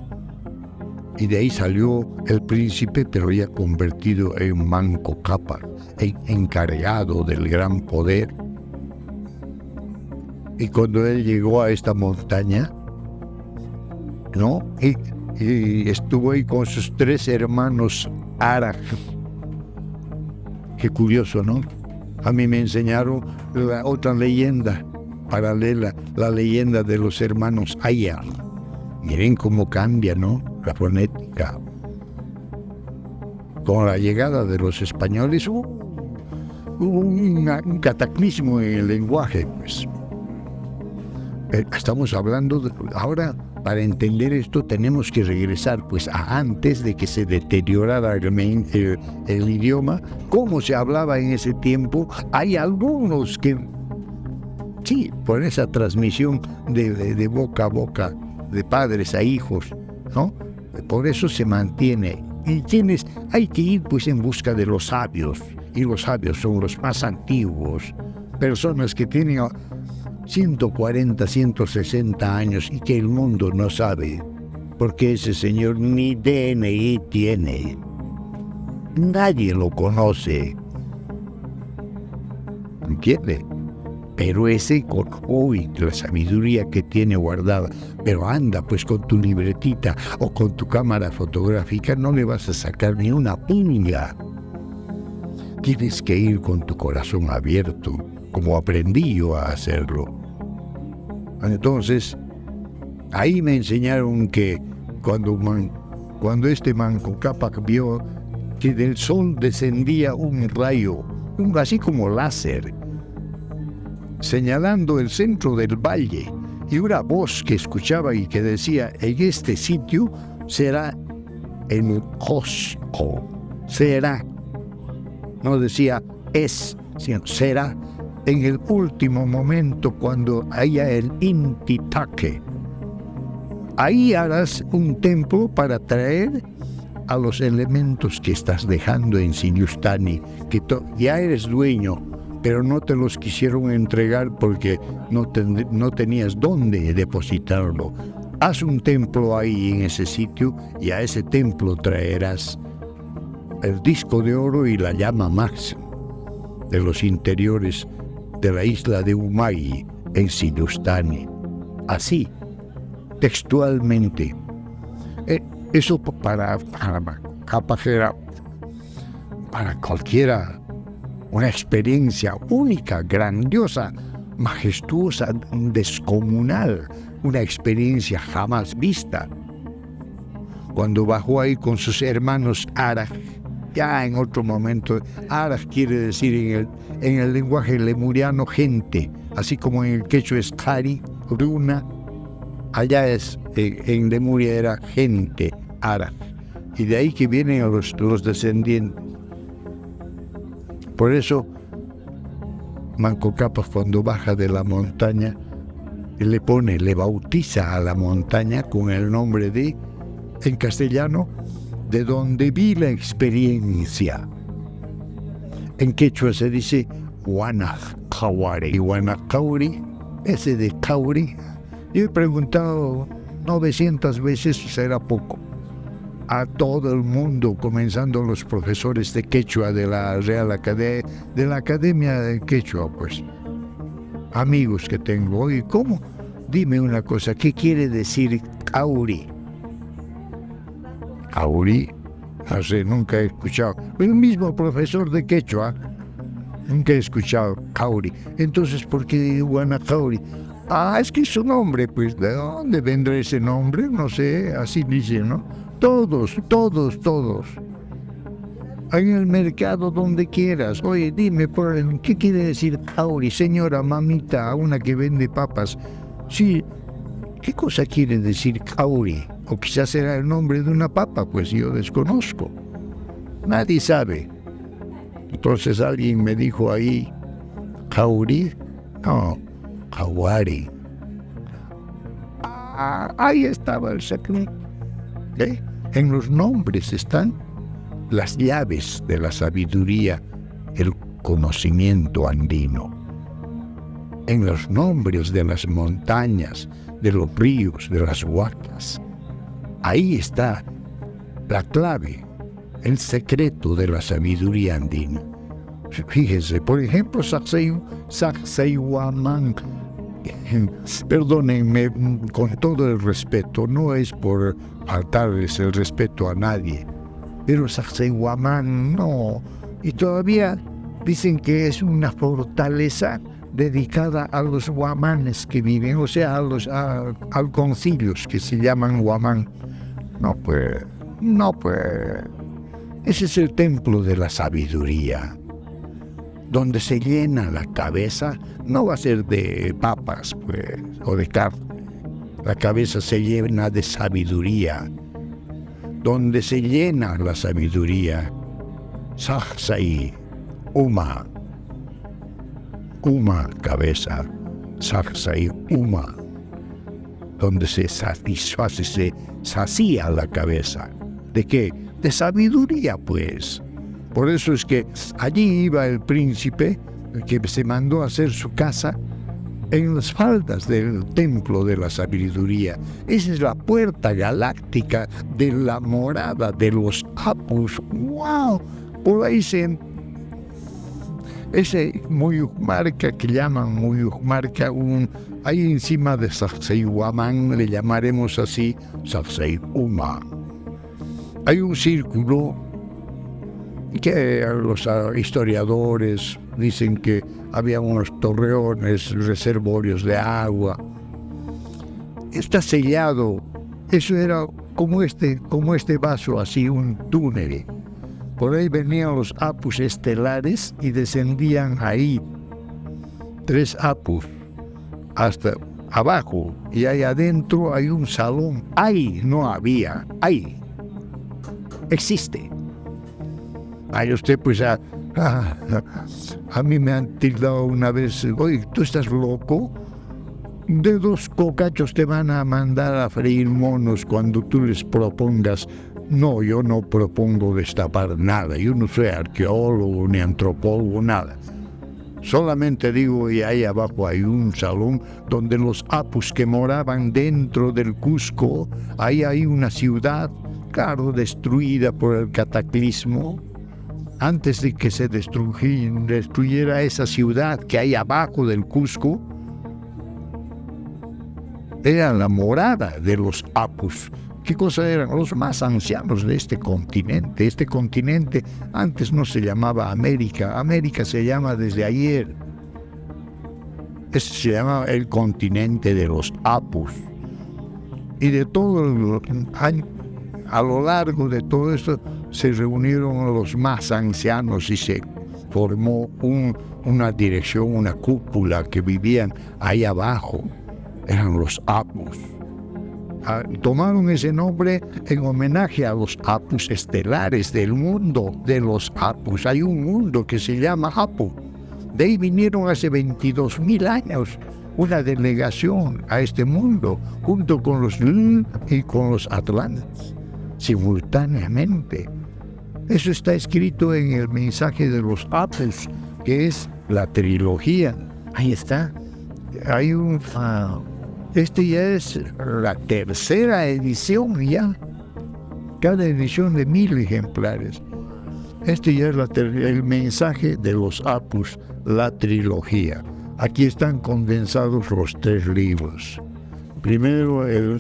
y de ahí salió el príncipe, pero ya convertido en Manco Cápac, encargado del gran poder. Y cuando él llegó a esta montaña, ¿no? Y estuvo ahí con sus 3 hermanos Ara. Qué curioso, ¿no? A mí me enseñaron la otra leyenda paralela, la leyenda de los hermanos Aya. Miren cómo cambia, ¿no? La fonética. Con la llegada de los españoles hubo un cataclismo en el lenguaje, pues. Estamos hablando ahora, para entender esto tenemos que regresar pues a antes de que se deteriorara el idioma, cómo se hablaba en ese tiempo. Hay algunos que, sí, por esa transmisión de boca a boca, de padres a hijos, ¿no? Por eso se mantiene. Y hay que ir pues en busca de los sabios, y los sabios son los más antiguos, personas que tienen 140, 160 años y que el mundo no sabe, porque ese señor ni DNI tiene. Nadie lo conoce. ¿Entiende? Pero ese con hoy la sabiduría que tiene guardada, pero anda pues con tu libretita o con tu cámara fotográfica, no le vas a sacar ni una pinga. Tienes que ir con tu corazón abierto, como aprendí yo a hacerlo. Entonces, ahí me enseñaron que cuando este Manco Cápac vio que del sol descendía un rayo, así como láser, señalando el centro del valle, y una voz que escuchaba y que decía, en este sitio será el Cusco, será, no decía es, sino será, en el último momento cuando haya el Inti Taque. Ahí harás un templo para traer a los elementos que estás dejando en Siyustani, que ya eres dueño, pero no te los quisieron entregar porque no tenías dónde depositarlo. Haz un templo ahí en ese sitio, y a ese templo traerás el disco de oro y la llama máxima de los interiores de la isla de Umagui en Siyustani. Así, textualmente. Eso para capaz era para cualquiera una experiencia única, grandiosa, majestuosa, descomunal, una experiencia jamás vista. Cuando bajó ahí con sus hermanos Ara, ya en otro momento, Ara quiere decir en el lenguaje lemuriano gente, así como en el quechua es Kari, Runa, allá en Lemuria era gente, Ara. Y de ahí que vienen los descendientes. Por eso, Manco Cápac cuando baja de la montaña, le bautiza a la montaña con el nombre de, en castellano, de donde vi la experiencia. En quechua se dice Guanacauri. Y Guanacauri, ese de Cauri, yo he preguntado 900 veces, será poco, a todo el mundo, comenzando los profesores de quechua de la Real Academia, de la Academia de Quechua, pues, amigos que tengo. Oye, ¿cómo? Dime una cosa, ¿qué quiere decir Cauri? Cauri, no sé, nunca he escuchado. El mismo profesor de quechua, nunca he escuchado Cauri. Entonces, ¿por qué Guanacauri? Ah, es que es su nombre, pues, ¿de dónde vendrá ese nombre? No sé, así dicen, ¿no? Todos. En el mercado, donde quieras. Oye, dime, ¿qué quiere decir Cauri? Señora, mamita, una que vende papas. Sí, ¿qué cosa quiere decir Cauri? O quizás será el nombre de una papa, pues yo desconozco. Nadie sabe. Entonces alguien me dijo ahí, ¿Cauri? No, Jaguari. Ah, ahí estaba el secreto. ¿Eh? En los nombres están las llaves de la sabiduría, el conocimiento andino. En los nombres de las montañas, de los ríos, de las huacas. Ahí está la clave, el secreto de la sabiduría andina. Fíjense, por ejemplo, Sacsayhuamán. Perdónenme, con todo el respeto, no es por faltarles el respeto a nadie, pero Sacsayhuamán no. Y todavía dicen que es una fortaleza dedicada a los huamanes que viven, o sea, a concilios que se llaman huamán. No pues. Ese es el templo de la sabiduría, donde se llena la cabeza. No va a ser de papas, pues, o de carne. La cabeza se llena de sabiduría. Donde se llena la sabiduría, Sacsay, Uma, cabeza, Sacsay, Uma, donde se satisface, se sacía la cabeza. ¿De qué? De sabiduría, pues. Por eso es que allí iba el príncipe que se mandó a hacer su casa en las faldas del templo de la sabiduría. Esa es la puerta galáctica de la morada de los Apus. ¡Wow! Por ahí ese Muyucmarca, que llaman Muyucmarca, ahí encima de Sacsayhuamán le llamaremos así Sacsayhuma. Hay un círculo que los historiadores dicen que había unos torreones, reservorios de agua. Está sellado. Eso era como este vaso, así un túnel. Por ahí venían los apus estelares y descendían ahí. 3 apus hasta abajo. Y ahí adentro hay un salón. Ahí no había. Ahí existe. Ay, usted pues a mí me han tildado una vez, oye, ¿tú estás loco? De 2 cocachos te van a mandar a freír monos cuando tú les propongas. No, yo no propongo destapar nada, yo no soy arqueólogo ni antropólogo, nada. Solamente digo, y ahí abajo hay un salón donde los apus que moraban dentro del Cusco, ahí hay una ciudad, claro, destruida por el cataclismo. Antes de que se destruyera esa ciudad que hay abajo del Cusco, era la morada de los apus. ¿Qué cosa eran? Los más ancianos de este continente. Este continente antes no se llamaba América. América se llama desde ayer. Este se llama el continente de los apus. Y de todo el año, a lo largo de todo esto, se reunieron los más ancianos y se formó una dirección, una cúpula que vivían ahí abajo. Eran los apus. tomaron ese nombre en homenaje a los Apus estelares del mundo de los Apus. Hay un mundo que se llama Apu. De ahí vinieron hace 22.000 años una delegación a este mundo, junto con los y con los Atlantes, simultáneamente. Eso está escrito en el mensaje de los Apus, que es la trilogía. Ahí está. Hay este ya es la tercera edición ya. Cada edición de 1000 ejemplares. Este ya es el mensaje de los Apus, la trilogía. Aquí están condensados los 3 libros. Primero el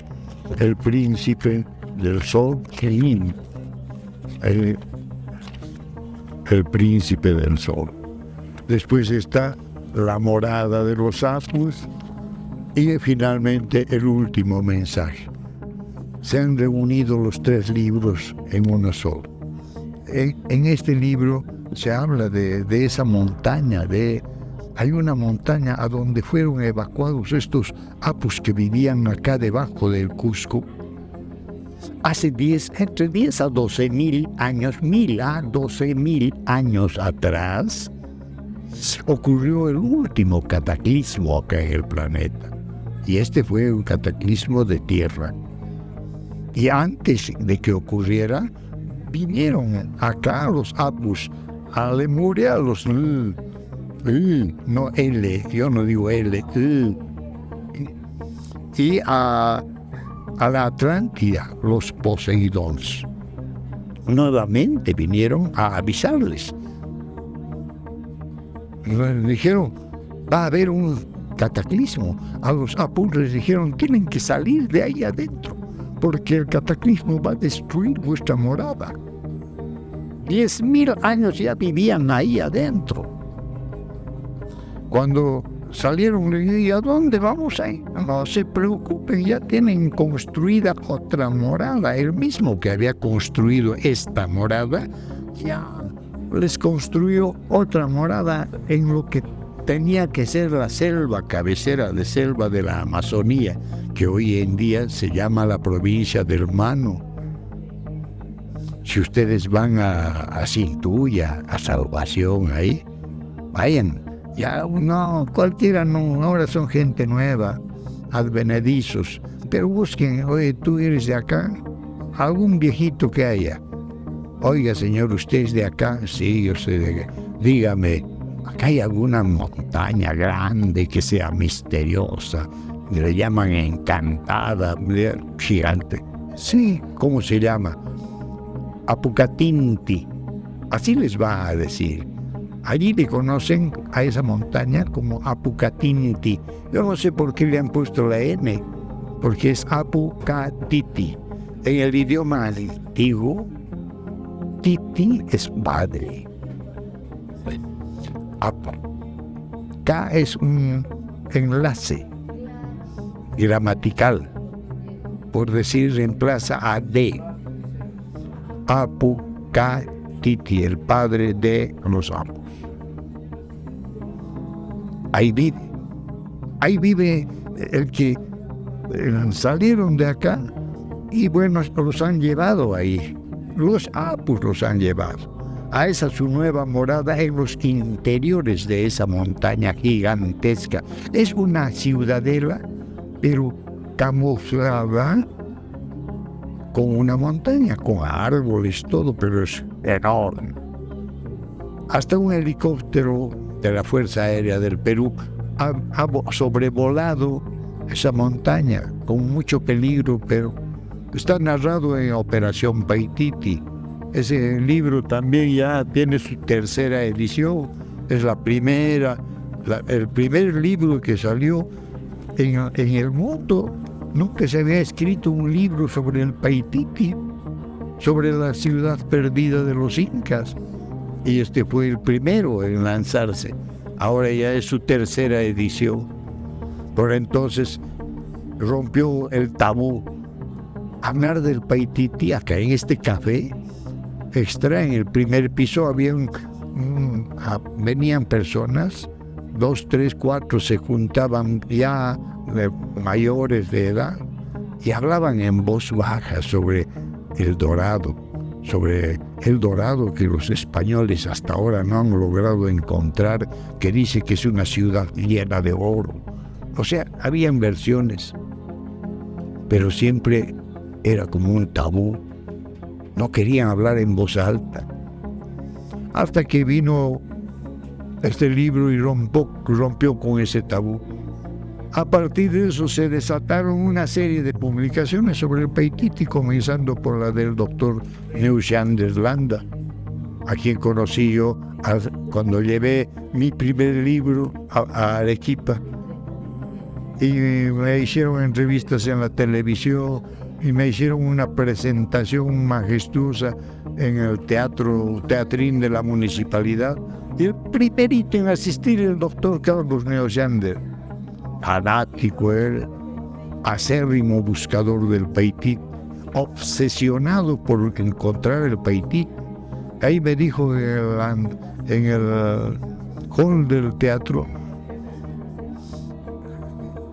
Príncipe del Sol, el Príncipe del Sol. Después está la morada de los Apus y finalmente el último mensaje. Se han reunido los 3 libros en uno solo. En este libro se habla de esa montaña, hay una montaña a donde fueron evacuados estos Apus que vivían acá debajo del Cusco. Hace entre 10 a 12.000 años, 1000 a 12.000 años atrás, ocurrió el último cataclismo acá en el planeta. Y este fue un cataclismo de tierra. Y antes de que ocurriera, vinieron acá los Apus, a Lemuria, no L, yo no digo L, y a la Atlántida, los Poseidons. Nuevamente vinieron a avisarles. Les dijeron, va a haber un cataclismo. A los Apus les dijeron, tienen que salir de ahí adentro, porque el cataclismo va a destruir vuestra morada. 10.000 años ya vivían ahí adentro. Cuando salieron, le dije, ¿a dónde vamos ahí? No se preocupen, ya tienen construida otra morada. El mismo que había construido esta morada, ya les construyó otra morada en lo que tenía que ser la selva, cabecera de selva de la Amazonía, que hoy en día se llama la provincia del Mano. Si ustedes van a Cintuya, a Salvación, ahí, vayan. Ya no, cualquiera no, ahora son gente nueva, advenedizos. Pero busquen, oye, tú eres de acá, algún viejito que haya. Oiga, señor, ¿usted es de acá? Sí, yo soy de acá. Dígame, ¿acá hay alguna montaña grande que sea misteriosa? Le llaman Encantada, gigante. Sí, ¿cómo se llama? Apucatinti. Así les va a decir. Allí le conocen a esa montaña como Apucatinti. Yo no sé por qué le han puesto la N, porque es Apucatiti. En el idioma antiguo, Titi es padre. K es un enlace gramatical. Por decir, reemplaza a D. Apucatiti, el padre de los Apus. Ahí vive el que salieron de acá y bueno, los han llevado ahí. Los Apus los han llevado a esa su nueva morada en los interiores de esa montaña gigantesca. Es una ciudadela, pero camuflada con una montaña, con árboles, todo, pero es enorme. Hasta un helicóptero de la Fuerza Aérea del Perú ha sobrevolado esa montaña con mucho peligro, pero está narrado en Operación Paititi. Ese libro también ya tiene su tercera edición. Es el primer libro que salió en el mundo. Nunca se había escrito un libro sobre el Paititi, sobre la ciudad perdida de los incas. Y este fue el primero en lanzarse. Ahora ya es su tercera edición. Por entonces rompió el tabú. Hablar del Paititi acá en este café extra, en el primer piso venían personas, 2, 3, 4 se juntaban ya mayores de edad, y hablaban en voz baja sobre El Dorado que los españoles hasta ahora no han logrado encontrar, que dice que es una ciudad llena de oro. O sea, habían versiones, pero siempre era como un tabú. No querían hablar en voz alta. Hasta que vino este libro y rompió con ese tabú. A partir de eso se desataron una serie de publicaciones sobre el Paititi, comenzando por la del doctor Neuschan Landa, a quien conocí yo cuando llevé mi primer libro a Arequipa. Y me hicieron entrevistas en la televisión y me hicieron una presentación majestuosa en el teatrín de la municipalidad. Y el primerito en asistir el doctor Carlos Neuschander, fanático él, acérrimo buscador del Paititi, obsesionado por encontrar el Paititi. Ahí me dijo en el hall del teatro: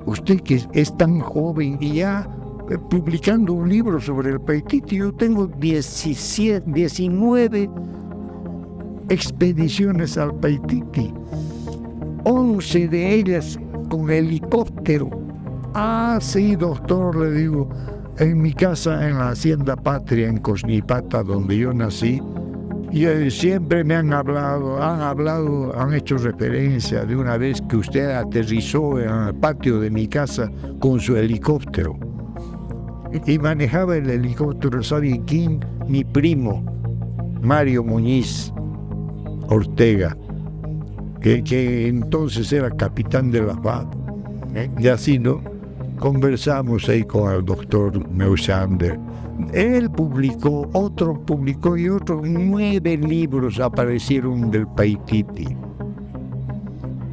usted que es tan joven y ya publicando un libro sobre el Paititi, yo tengo 19 expediciones al Paititi, 11 de ellas con helicóptero. Ah, sí, doctor, le digo, en mi casa en la Hacienda Patria en Cosnipata, donde yo nací, y siempre me han hecho referencia de una vez que usted aterrizó en el patio de mi casa con su helicóptero. Y manejaba el helicóptero, ¿sabe quién? Mi primo, Mario Muñiz Ortega, que entonces era capitán de la FAB. Y así, ¿no? Conversamos ahí con el doctor Neuschander. Él publicó y otros 9 libros aparecieron del Paititi.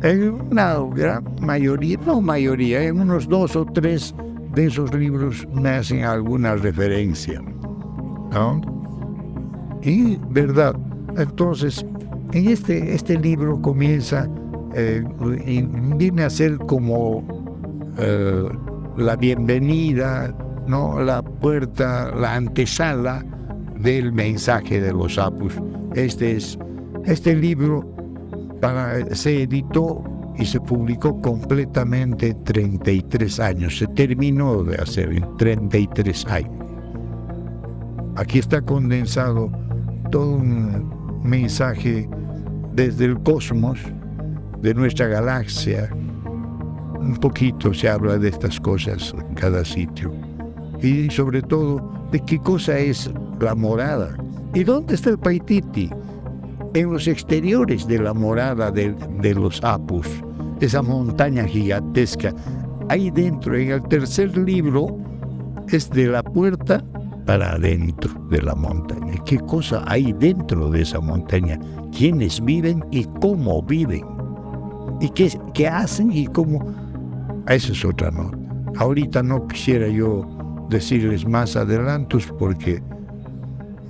En una gran mayoría, en unos 2 o 3 de esos libros me hacen alguna referencia, ¿no? Y verdad, entonces en este libro comienza y viene a ser como la bienvenida, ¿no? La puerta, la antesala del mensaje de los Apus. Este libro se editó y se publicó completamente en 33 años. Se terminó de hacer en 33 años. Aquí está condensado todo un mensaje desde el cosmos, de nuestra galaxia. Un poquito se habla de estas cosas en cada sitio. Y sobre todo, de qué cosa es la morada. ¿Y dónde está el Paititi? En los exteriores de la morada de los Apus, esa montaña gigantesca. Ahí dentro, en el tercer libro, es de la puerta para adentro de la montaña. ¿Qué cosa hay dentro de esa montaña? ¿Quiénes viven y cómo viven? ¿Y qué hacen y cómo? Esa es otra nota. Ahorita no quisiera yo decirles más adelantos porque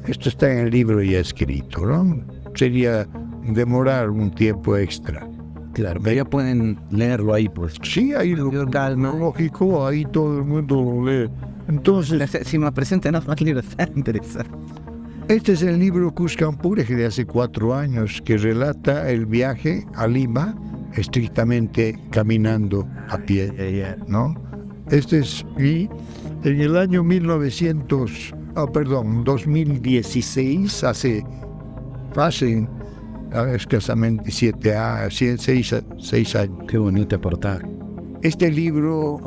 esto está en el libro ya escrito, ¿no? Sería demorar un tiempo extra. Claro, pero ya pueden leerlo ahí, pues. Sí, ahí calma. Lógico, ahí todo el mundo lo lee. Entonces, si me presentan más libros, está interesante. Este es el libro Cuscampure, de hace 4 años, que relata el viaje a Lima, estrictamente caminando a pie, ¿no? Y en el año 2016, hace escasamente 6 años. Qué bonito portada. Este libro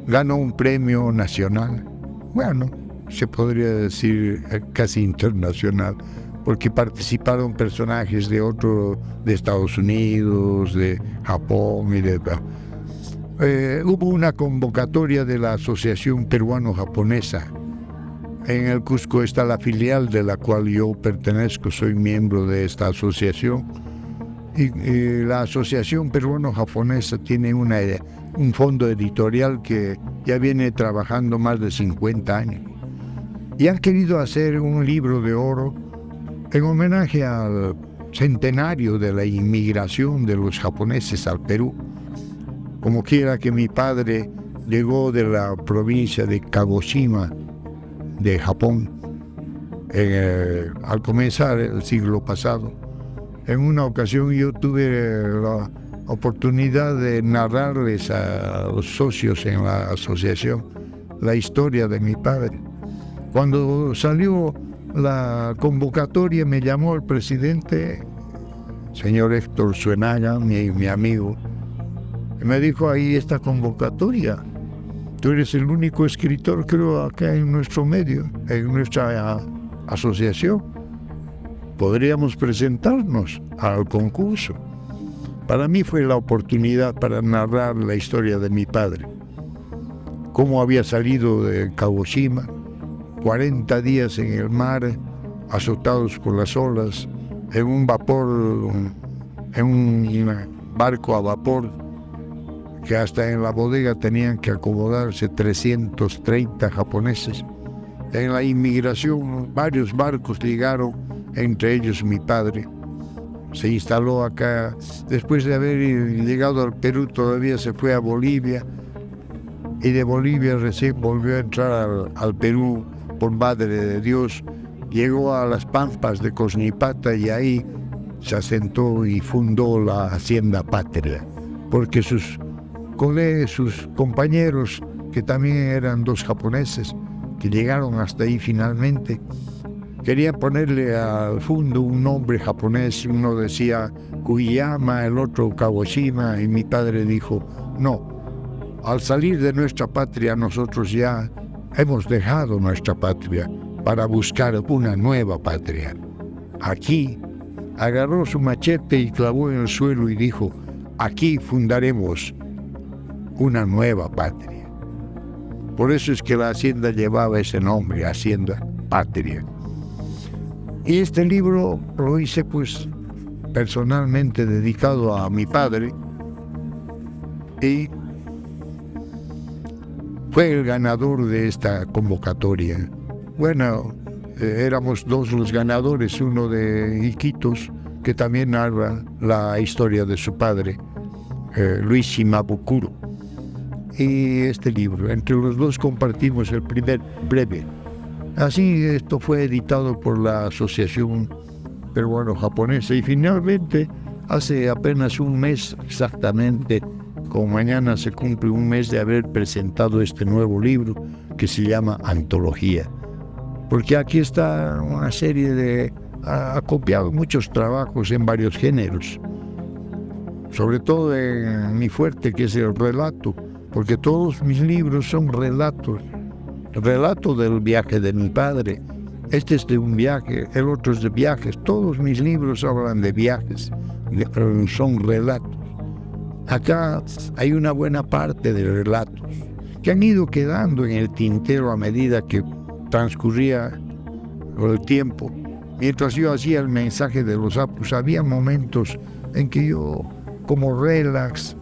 ganó un premio nacional, bueno, se podría decir casi internacional, porque participaron personajes de Estados Unidos, de Japón y de... hubo una convocatoria de la Asociación Peruano-Japonesa. En el Cusco está la filial de la cual yo pertenezco, soy miembro de esta asociación. Y la Asociación Peruano-Japonesa tiene un fondo editorial que ya viene trabajando más de 50 años. Y han querido hacer un libro de oro en homenaje al centenario de la inmigración de los japoneses al Perú. Como quiera que mi padre llegó de la provincia de Kagoshima, de Japón, al comenzar el siglo pasado. En una ocasión yo tuve la oportunidad de narrarles a los socios en la asociación la historia de mi padre. Cuando salió la convocatoria me llamó el presidente, señor Héctor Suenaga, mi amigo, y me dijo: ahí está convocatoria. Tú eres el único escritor, creo, acá en nuestro medio, en nuestra asociación. Podríamos presentarnos al concurso. Para mí fue la oportunidad para narrar la historia de mi padre. Cómo había salido de Kagoshima, 40 días en el mar, azotados por las olas, en un vapor, en un barco a vapor, que hasta en la bodega tenían que acomodarse 330 japoneses. En la inmigración varios barcos llegaron, entre ellos mi padre. Se instaló acá. Después de haber llegado al Perú, todavía se fue a Bolivia, y de Bolivia recién volvió a entrar al Perú por Madre de Dios. Llegó a las Pampas de Cosnipata y ahí se asentó y fundó la Hacienda Patria, porque sus compañeros, que también eran 2 japoneses, que llegaron hasta ahí finalmente, querían ponerle al fondo un nombre japonés. Uno decía Kuyama, el otro Kagoshima, y mi padre dijo: no, al salir de nuestra patria nosotros ya hemos dejado nuestra patria para buscar una nueva patria. Aquí agarró su machete y clavó en el suelo y dijo: aquí fundaremos una nueva patria. Por eso es que la hacienda llevaba ese nombre, Hacienda Patria. Y este libro lo hice pues personalmente dedicado a mi padre, y fue el ganador de esta convocatoria. Bueno, éramos 2 los ganadores, uno de Iquitos, que también narra la historia de su padre, Luis Shimabukuro, y este libro. Entre los 2 compartimos el primer breve. Así esto fue editado por la Asociación Peruano-Japonesa, y finalmente hace apenas un mes exactamente, como mañana se cumple un mes de haber presentado este nuevo libro que se llama Antología. Porque aquí está una serie de... ha copiado muchos trabajos en varios géneros, sobre todo en mi fuerte, que es el relato, porque todos mis libros son relatos. Relato del viaje de mi padre. Este es de un viaje, el otro es de viajes. Todos mis libros hablan de viajes, son relatos. Acá hay una buena parte de relatos que han ido quedando en el tintero a medida que transcurría el tiempo. Mientras yo hacía el mensaje de los Apus, había momentos en que yo, como relax,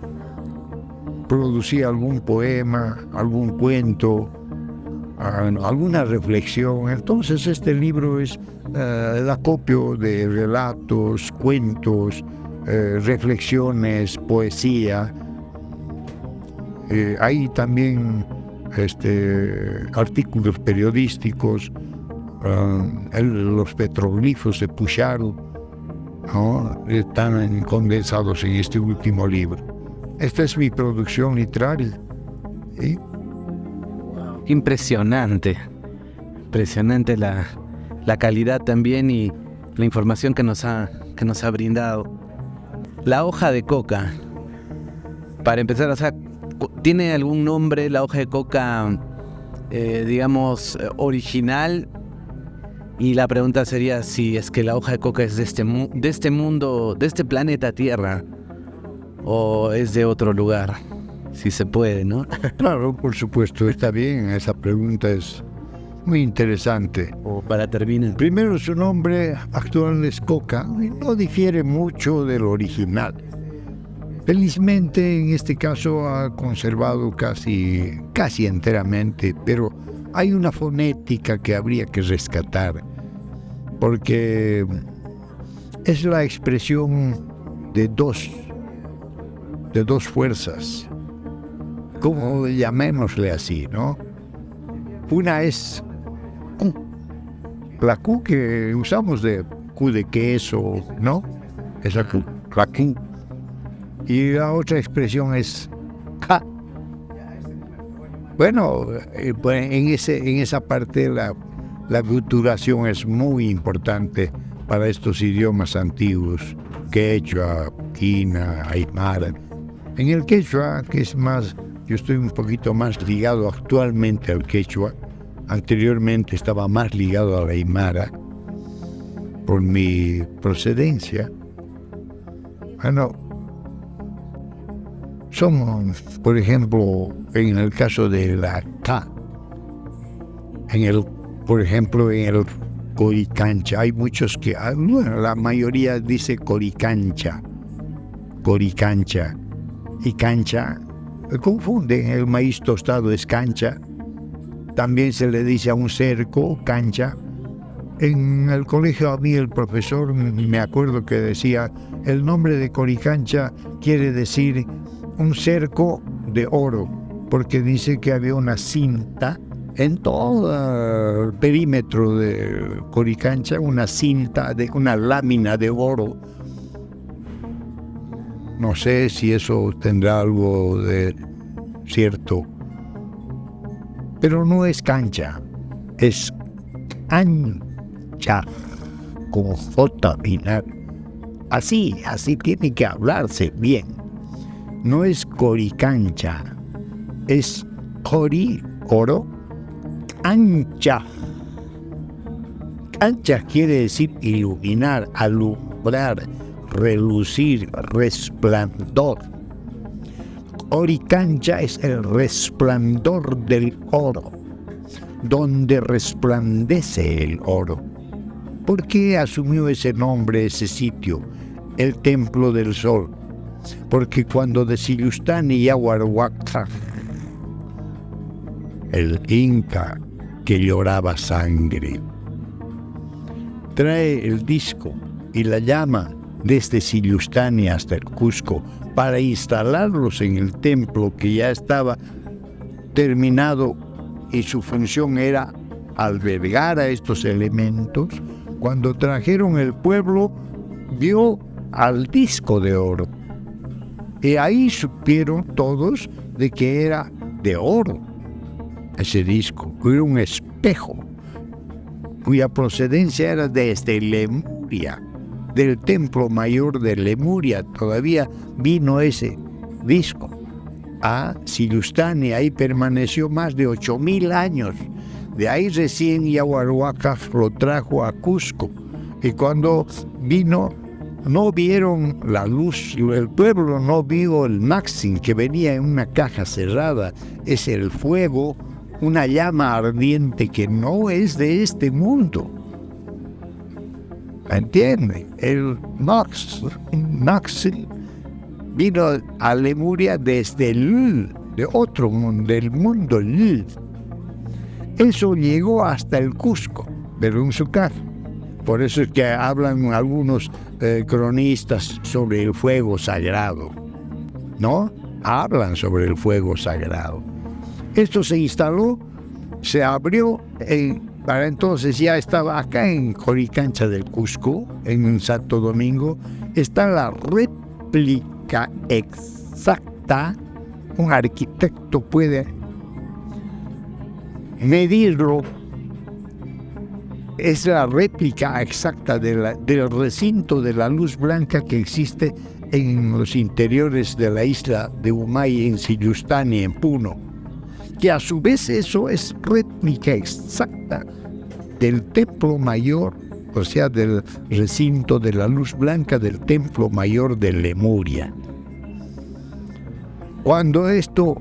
producía algún poema, algún cuento, alguna reflexión. Entonces este libro es el acopio de relatos, cuentos, reflexiones, poesía. Hay también artículos periodísticos, los petroglifos de Pucharo, ¿no? Están condensados en este último libro. Esta es mi producción literaria. ¿Sí? Impresionante la calidad también y la información que nos ha brindado. La hoja de coca, para empezar, o sea, ¿tiene algún nombre la hoja de coca, digamos, original? Y la pregunta sería si es que la hoja de coca es de este mundo, de este planeta Tierra, o es de otro lugar, si se puede, ¿no? Claro, por supuesto, está bien, esa pregunta es muy interesante. O para terminar. Primero, su nombre actual es coca y no difiere mucho del original. Felizmente, en este caso ha conservado casi enteramente, pero hay una fonética que habría que rescatar, porque es la expresión de dos fuerzas. como llamémosle así, ¿no? Una es Q, la Q que usamos de Q de queso, ¿no? Esa Q, la Q. Y la otra expresión es K. Bueno, pues en esa parte la culturación es muy importante para estos idiomas antiguos, quechua, quina, aymara. En el quechua, que es más, yo estoy un poquito más ligado actualmente al quechua. Anteriormente estaba más ligado a la aymara por mi procedencia. Bueno, somos, por ejemplo, en el caso de la K, por ejemplo, en el Coricancha, hay muchos que, bueno, la mayoría dice Coricancha, y cancha, confunden, el maíz tostado es cancha, también se le dice a un cerco, cancha. En el colegio a mí el profesor, me acuerdo que decía, el nombre de Coricancha quiere decir un cerco de oro, porque dice que había una cinta en todo el perímetro de Coricancha, una cinta, una lámina de oro. No sé si eso tendrá algo de cierto, pero no es cancha, es ancha, con J final. Así tiene que hablarse bien. No es Coricancha, es oro, ancha. Ancha quiere decir iluminar, alumbrar, relucir, resplandor. Coricancha es el resplandor del oro, donde resplandece el oro. ¿Por qué asumió ese nombre ese sitio, el Templo del Sol? Porque cuando Desilushthani Yaguarhuaca, el inca que lloraba sangre, trae el disco y la llama desde Desilushthani hasta el Cusco para instalarlos en el templo que ya estaba terminado y su función era albergar a estos elementos. Cuando trajeron el pueblo, vio al disco de oro. Y ahí supieron todos de que era de oro ese disco. Era un espejo cuya procedencia era desde Lemuria, del templo mayor de Lemuria. Todavía vino ese disco a Desilushthani. Ahí permaneció más de 8,000 años. De ahí recién Yaguarhuaca lo trajo a Cusco. Y cuando vino, no vieron la luz, el pueblo no vio el Maxim que venía en una caja cerrada. Es el fuego, una llama ardiente que no es de este mundo. ¿Entiende? El Maxim vino a Lemuria desde de otro mundo, del mundo Lil. Eso llegó hasta el Cusco, pero en su caso. Por eso es que hablan algunos cronistas sobre el fuego sagrado, ¿no? Hablan sobre el fuego sagrado. Esto se instaló, se abrió, para entonces ya estaba acá en Coricancha del Cusco, en Santo Domingo, está la réplica exacta. Un arquitecto puede medirlo. Es la réplica exacta del recinto de la luz blanca que existe en los interiores de la isla de Umay, en Desilushthani, en Puno, que a su vez eso es réplica exacta del templo mayor, o sea, del recinto de la luz blanca del templo mayor de Lemuria. Cuando esto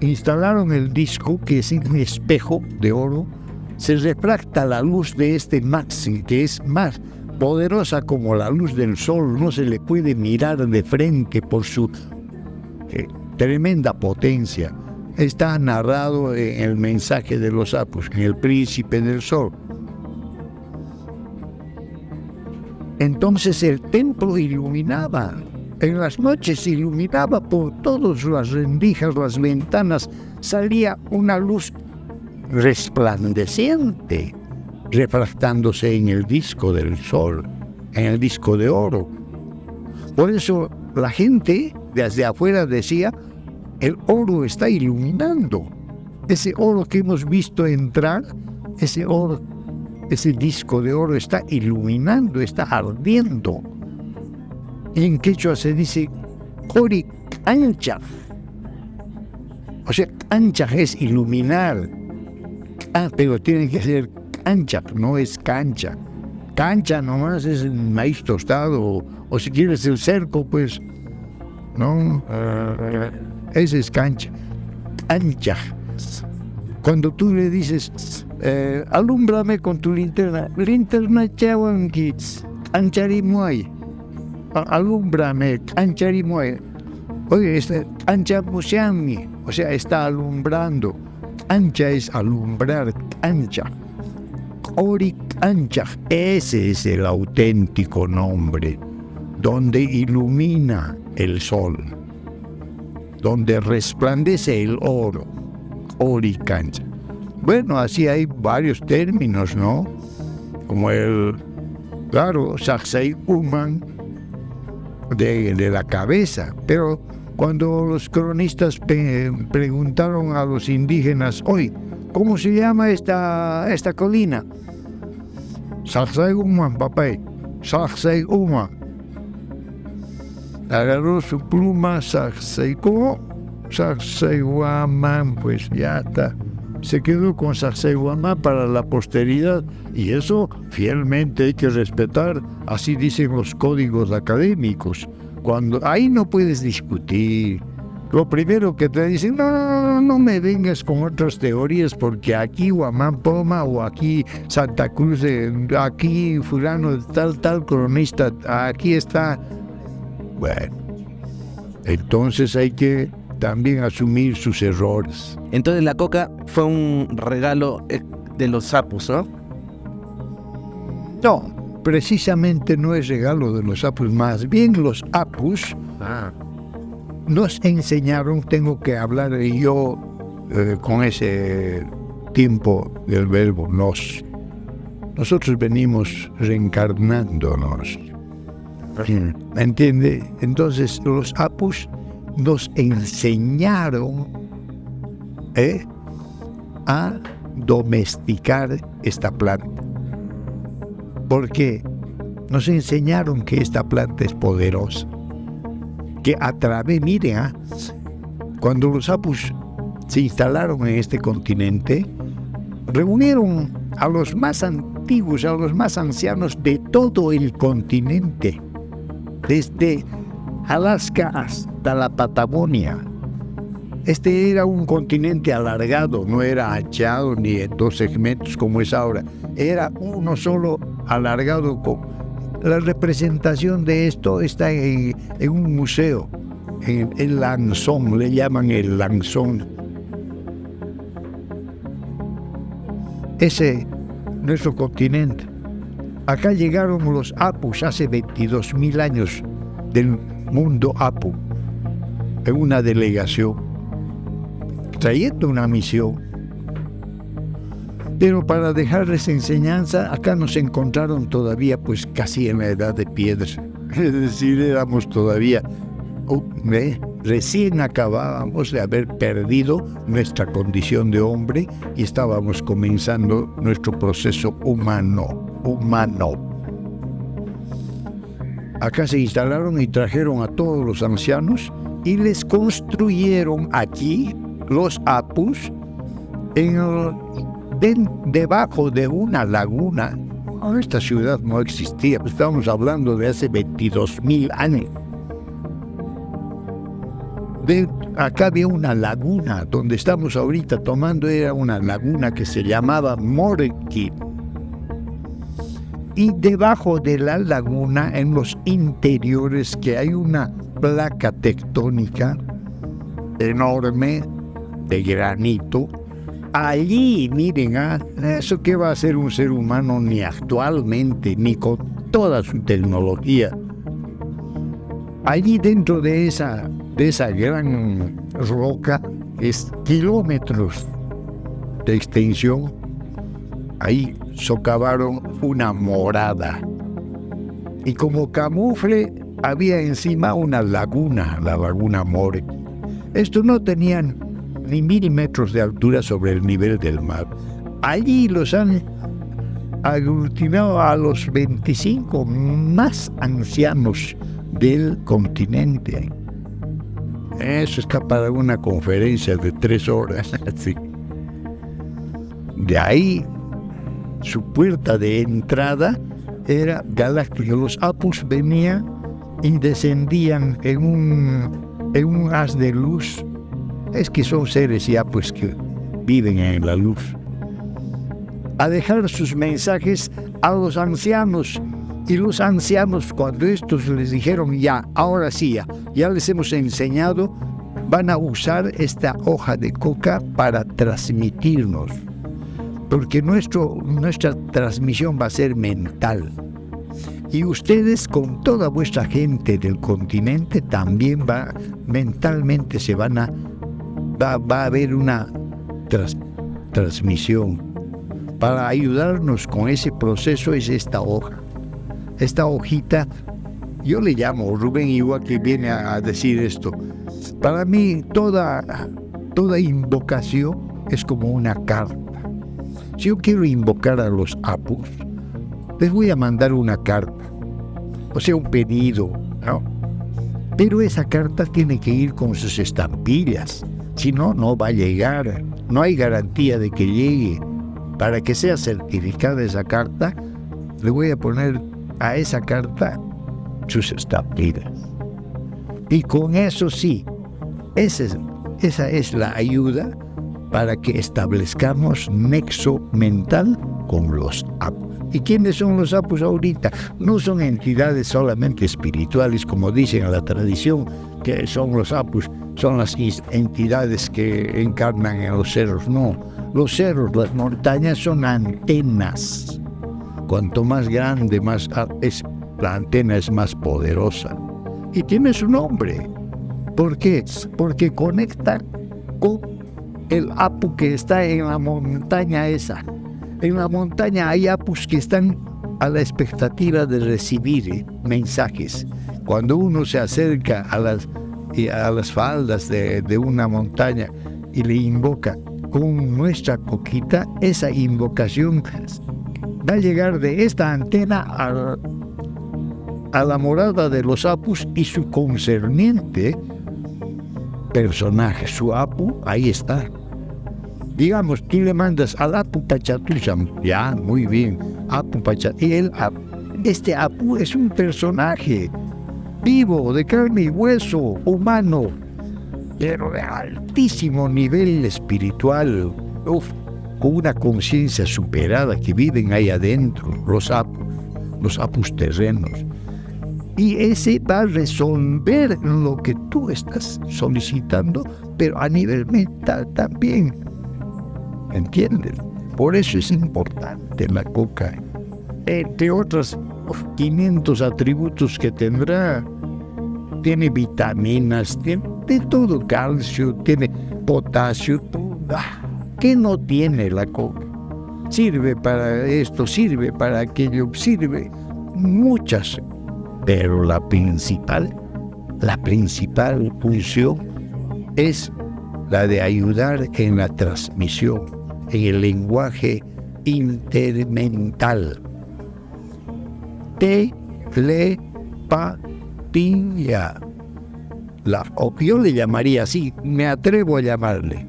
instalaron el disco, que es un espejo de oro, se refracta la luz de este Maxim, que es más poderosa como la luz del sol. No se le puede mirar de frente por su tremenda potencia. Está narrado en el mensaje de los Apus, en el Príncipe del Sol. Entonces el templo iluminaba En las noches iluminaba por todas las rendijas, las ventanas, salía una luz resplandeciente, refractándose en el disco del sol, en el disco de oro. Por eso la gente desde afuera decía, el oro está iluminando. Ese oro que hemos visto entrar, ese oro, ese disco de oro está iluminando, está ardiendo. En quechua se dice Cori Cancha. O sea, cancha es iluminar. Pero tiene que ser cancha, no es cancha. Cancha nomás es el maíz tostado, o si quieres el cerco, pues, no, ese es cancha. Cancha. Cuando tú le dices, alúmbrame con tu linterna chawanki, ancharimuay, alúmbrame, ancharimuay. Oye, ancha musiami, o sea, está alumbrando. Ancha es alumbrar, ancha. Ori ancha, ese es el auténtico nombre, donde ilumina el sol, donde resplandece el oro. Ori cancha. Bueno, así hay varios términos, ¿no? Como claro, Sacsay Human de la cabeza, pero cuando los cronistas preguntaron a los indígenas, oye, ¿cómo se llama esta colina? Sacsay Human, papá, Sacsay Human. Agarró su pluma, ¿cómo? Sacsayhuamán, pues ya está. Se quedó con Sacsayhuamán para la posteridad, y eso fielmente hay que respetar, así dicen los códigos académicos. Ahí no puedes discutir. Lo primero que te dicen, no me vengas con otras teorías, porque aquí Huamán Poma o aquí Santa Cruz, aquí fulano tal cronista, aquí está. Bueno, entonces hay que también asumir sus errores. Entonces la coca fue un regalo de los apus, ¿no? No, precisamente no es regalo de los apus, más bien los apus nos enseñaron, tengo que hablar yo con ese tiempo del verbo nos. Nosotros venimos reencarnándonos. ¿Me entiende? Entonces los apus nos enseñaron a domesticar esta planta. ¿Por qué? Nos enseñaron que esta planta es poderosa. Que a través, miren, cuando los apus se instalaron en este continente, reunieron a los más antiguos, a los más ancianos de todo el continente, desde Alaska hasta la Patagonia. Este era un continente alargado, no era anchado ni en dos segmentos como es ahora. Era uno solo alargado. La representación de esto está en un museo, en el Lanzón, le llaman el Lanzón. Ese nuestro continente. Acá llegaron los apus hace 22,000 años del mundo apu, en una delegación, trayendo una misión. Pero para dejarles enseñanza, acá nos encontraron todavía pues casi en la edad de piedra. Es decir, éramos todavía, recién acabábamos de haber perdido nuestra condición de hombre y estábamos comenzando nuestro proceso humano. Acá se instalaron y trajeron a todos los ancianos y les construyeron aquí los apus debajo de una laguna. Esta ciudad no existía, estamos hablando de hace 22,000 años. Acá había una laguna, donde estamos ahorita tomando era una laguna que se llamaba Morqui. Y debajo de la laguna, en los interiores, que hay una placa tectónica enorme de granito. Allí, miren, eso que va a ser un ser humano ni actualmente, ni con toda su tecnología. Allí dentro de esa gran roca, es kilómetros de extensión, ahí socavaron una morada. Y como camufle, había encima una laguna, la laguna More. Estos no tenían ni milímetros de altura sobre el nivel del mar. Allí los han aglutinado a los 25 más ancianos del continente. Eso está para una conferencia de 3 horas. Sí. De ahí, su puerta de entrada era galáctica. Los apus venían y descendían en un haz de luz. Es que son seres ya pues que viven en la luz, a dejar sus mensajes a los ancianos. Y los ancianos, cuando estos les dijeron ya, ahora sí, ya les hemos enseñado, van a usar esta hoja de coca para transmitirnos, porque nuestra transmisión va a ser mental. Y ustedes, con toda vuestra gente del continente, también mentalmente va a haber una transmisión. Para ayudarnos con ese proceso es esta hoja. Esta hojita, yo le llamo, Rubén igual que viene a decir esto. Para mí, toda invocación es como una carta. Si yo quiero invocar a los apus, les voy a mandar una carta, o sea, un pedido, ¿no? Pero esa carta tiene que ir con sus estampillas, si no, no va a llegar. No hay garantía de que llegue. Para que sea certificada esa carta, le voy a poner a esa carta sus estampillas. Y con eso sí, esa es la ayuda para que establezcamos nexo mental con los apus. ¿Y quiénes son los apus ahorita? No son entidades solamente espirituales, como dicen en la tradición, que son los apus, son las entidades que encarnan en los cerros. No, los cerros, las montañas son antenas. Cuanto más grande, la antena es más poderosa. Y tiene su nombre. ¿Por qué? Porque conecta con el apu que está en la montaña esa. En la montaña hay apus que están a la expectativa de recibir mensajes. Cuando uno se acerca a las faldas de una montaña y le invoca con nuestra coquita, esa invocación va a llegar de esta antena a la morada de los apus y su concerniente personaje, su apu, ahí está. Digamos, tú le mandas al apu Pachatusham, ya, muy bien, apu Pachatusham. Este apu es un personaje vivo, de carne y hueso, humano, pero de altísimo nivel espiritual, con una conciencia superada, que viven ahí adentro, los apus terrenos. Y ese va a resolver lo que tú estás solicitando, pero a nivel mental también. ¿Entiendes? Por eso es importante la coca. Entre otros 500 atributos que tendrá, tiene vitaminas, tiene de todo, calcio, tiene potasio. ¿Qué no tiene la coca? Sirve para esto, sirve para aquello, sirve muchas. Pero la principal función es la de ayudar en la transmisión, en el lenguaje intermental. Telepatía. Yo le llamaría así, me atrevo a llamarle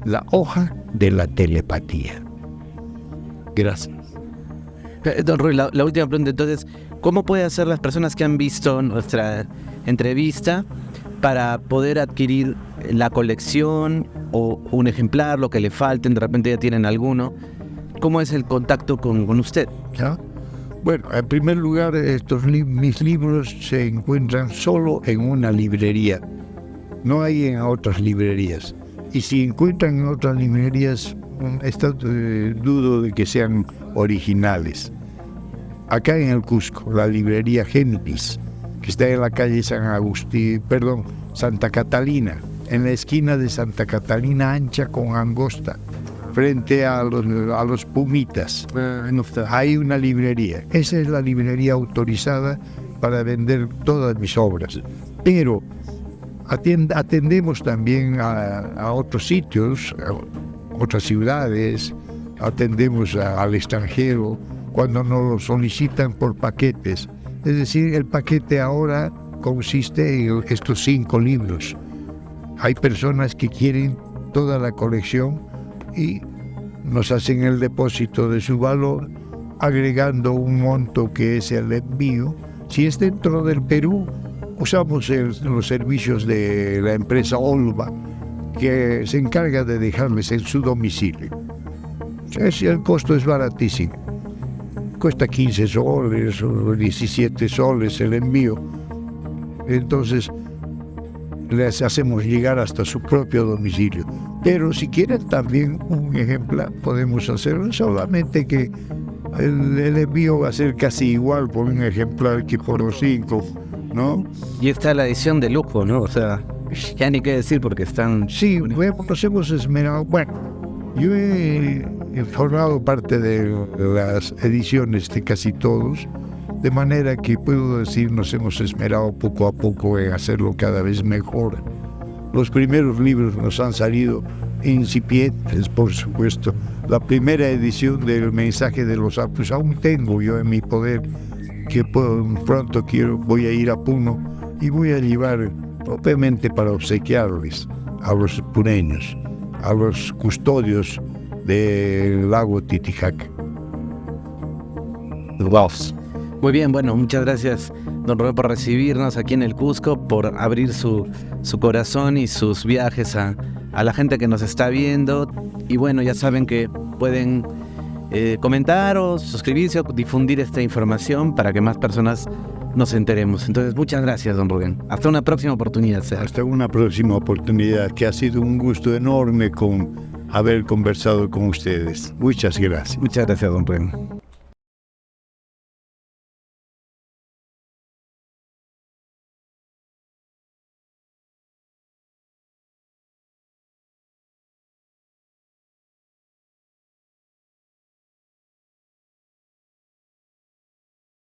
la hoja de la telepatía. Gracias. Don Ruy, la última pregunta entonces, ¿cómo pueden hacer las personas que han visto nuestra entrevista para poder adquirir la colección o un ejemplar, lo que le falten, de repente ya tienen alguno? ¿Cómo es el contacto con usted? ¿Ya? Bueno, en primer lugar, mis libros se encuentran solo en una librería. No hay en otras librerías. Y si encuentran en otras librerías, dudo de que sean originales. Acá en el Cusco, la librería Génesis, que está en la calle Santa Catalina, en la esquina de Santa Catalina ancha con angosta, frente a los Pumitas. Hay una librería. Esa es la librería autorizada para vender todas mis obras. Pero atendemos también a otros sitios, a otras ciudades, atendemos al extranjero cuando nos lo solicitan por paquetes. Es decir, el paquete ahora consiste en estos 5 libros. Hay personas que quieren toda la colección y nos hacen el depósito de su valor, agregando un monto que es el envío. Si es dentro del Perú, usamos los servicios de la empresa Olva, que se encarga de dejarles en su domicilio. El costo es baratísimo. Cuesta 15 soles o 17 soles el envío. Entonces, les hacemos llegar hasta su propio domicilio. Pero si quieren también un ejemplar, podemos hacerlo, solamente que el envío va a ser casi igual por un ejemplar que por los 5, ¿no? Y está la edición de lujo, ¿no? O sea, ya ni qué decir porque están... Sí, nos hemos esmerado. Bueno, yo he formado parte de las ediciones de casi todos, de manera que puedo decir nos hemos esmerado poco a poco en hacerlo cada vez mejor. Los primeros libros nos han salido incipientes, por supuesto. La primera edición del Mensaje de los Apus aún tengo yo en mi poder, que pronto voy a ir a Puno y voy a llevar propiamente para obsequiarles a los puneños, a los custodios del lago Titicaca. Muy bien, bueno, muchas gracias, don Rubén, por recibirnos aquí en el Cusco, por abrir su corazón y sus viajes a la gente que nos está viendo. Y bueno, ya saben que pueden comentar o suscribirse o difundir esta información para que más personas nos enteremos. Entonces, muchas gracias, don Rubén. Hasta una próxima oportunidad. Hasta una próxima oportunidad, que ha sido un gusto enorme haber conversado con ustedes. Muchas gracias. Muchas gracias, don Rubén.